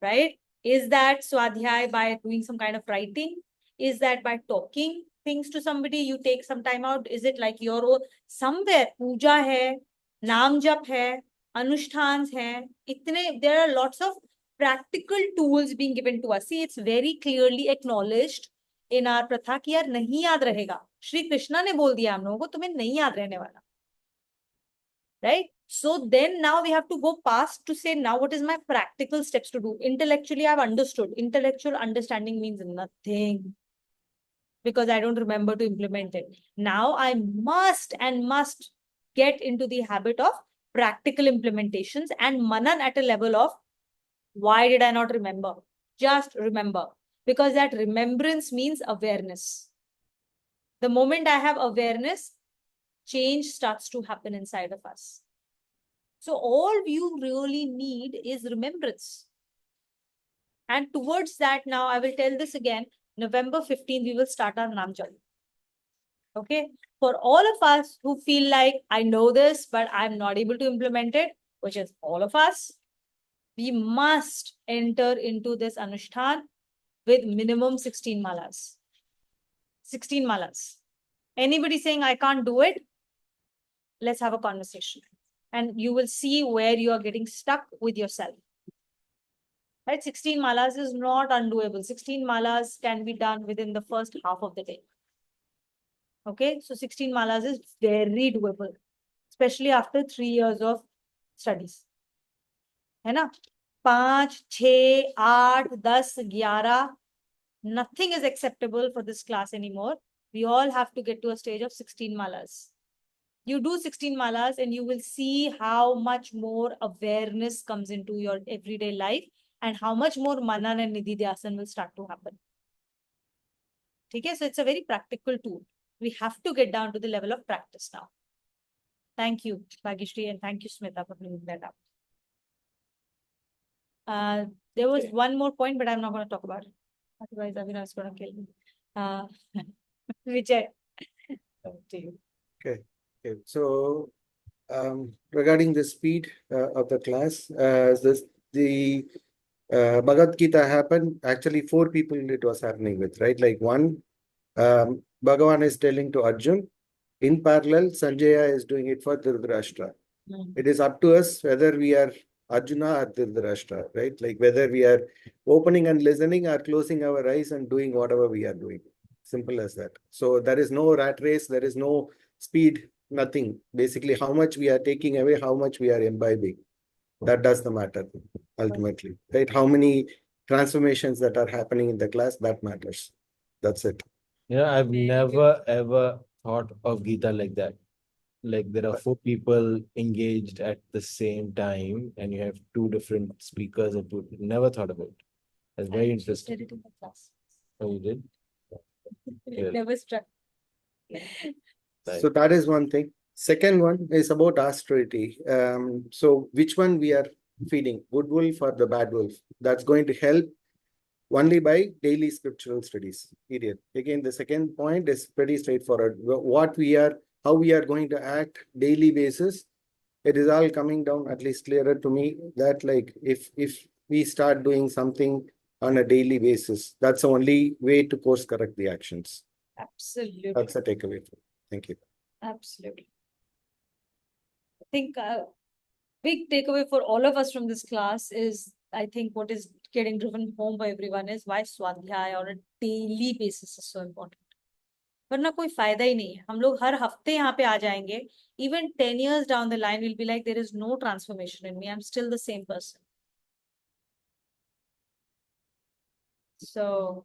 Right? Is that swadhyay by doing some kind of writing? Is that by talking things to somebody? You take some time out. Is it like your own? Somewhere puja hai, naam jap hai, anushtans hai. There are lots of practical tools being given to us. See, it's very clearly acknowledged in our pratha कि यार नहीं याद रहेगा. श्री कृष्णा ने बोल दिया हम लोगों को तुम्हें नहीं याद रहने वाला. Right? So then now we have to go past to say, now what is my practical steps to do? Intellectually, I've understood. Intellectual understanding means nothing because I don't remember to implement it. Now I must get into the habit of practical implementations and manan at a level of why did I not remember? Just remember, because that remembrance means awareness. The moment I have awareness, change starts to happen inside of us. So all you really need is remembrance. And towards that, now I will tell this again, November 15th, we will start our Naam Jal. Okay. For all of us who feel like, I know this, but I'm not able to implement it, which is all of us, we must enter into this Anushtan with minimum 16 malas. 16 malas. Anybody saying, I can't do it? Let's have a conversation. And you will see where you are getting stuck with yourself. Right? 16 malas is not undoable. 16 malas can be done within the first half of the day. Okay, so 16 malas is very doable, especially after 3 years of studies. है ना? 5, 6, 8, 10, 11. Nothing is acceptable for this class anymore. We all have to get to a stage of 16 malas. You do 16 malas and you will see how much more awareness comes into your everyday life and how much more manan and nididhyasan will start to happen. Okay, so it's a very practical tool. We have to get down to the level of practice now. Thank you, Bhagishri, and thank you, Smita, for bringing that up. There was one more point, but I'm not going to talk about it. Otherwise, Avinash is going to kill me. Vijay, to you. Okay. So regarding the speed of the class, the Bhagavad Gita happened, actually 4 people it was happening with, right? Like one, Bhagavan is telling to Arjun. In parallel, Sanjaya is doing it for Dhritarashtra. It is up to us whether we are Arjuna or Dhritarashtra, right? Like whether we are opening and listening or closing our eyes and doing whatever we are doing. Simple as that. So there is no rat race, there is no speed, nothing. Basically, how much we are taking away, how much we are imbibing. That does the matter ultimately, right? How many transformations that are happening in the class, that matters. That's it. Yeah, I've never ever thought of Gita like that. Like there are 4 people engaged at the same time and you have 2 different speakers and never thought about it. That's very interesting. Did it in the class. Oh, you did? It never struck. So that is one thing. Second one is about austerity. So which one we are feeding, good wolf or the bad wolf? That's going to help only by daily scriptural studies. Period. Again, the second point is pretty straightforward. How we are going to act daily basis. It is all coming down, at least clearer to me, that like if we start doing something on a daily basis, that's the only way to course correct the actions. Absolutely. That's a takeaway. Thank you. Absolutely. I think big takeaway for all of us from this class is, I think what is getting driven home by everyone is why Swadhyay on a daily basis is so important. वरना कोई फायदा ही नहीं है. हम लोग हर हफ्ते यहाँ पे आ जाएंगे. Even 10 years down the line, we'll be like, there is no transformation in me. I'm still the same person. So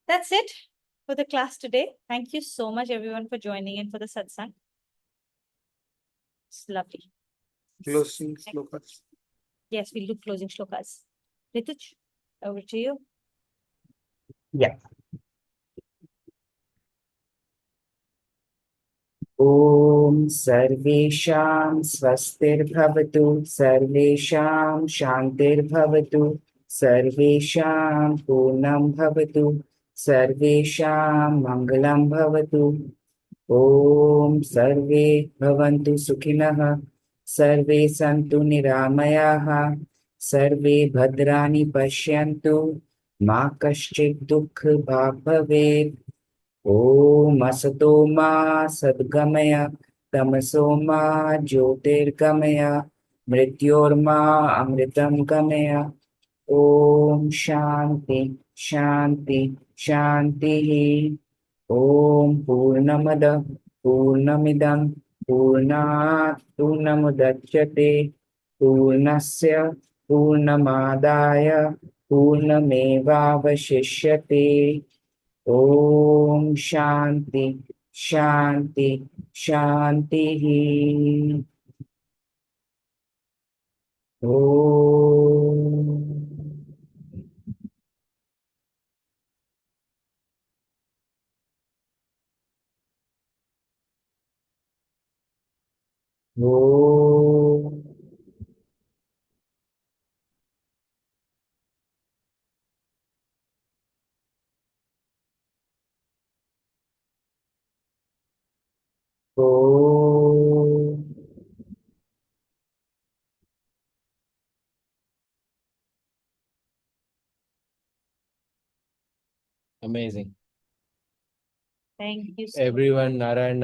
that's it for the class today. Thank you so much, everyone, for joining in for the satsang. It's lovely. Closing shlokas. Yes, we'll do closing shlokas. Rituj, over to you. Yeah. Om Sarvesham Swastirbhavatu Sarvesham Shantirbhavatu Sarvesham Punam Bhavatu Sarvesham Mangalam Bhavatu Om Sarve Bhavantu Sukhinah Sarve Santu Niramayaha सर्वे भद्राणि पश्यन्तु मा कश्चित् दुःखभाग् भवेत्। ॐ असतो मा सद्गमय तमसो मा ज्योतिर्गमय मृत्योर्मा अमृतं गमय। ॐ शान्ति शान्ति शान्तिः। ॐ पूर्णमदः पूर्णमिदं पूर्णात् पूर्णमुदच्यते पूर्णस्य पूर्णमादाय पूर्णमेवावशिष्यते। ॐ शान्ति शान्ति शान्तिः। ॐ ॐ ॐ Amazing. Thank you so Everyone, Narayan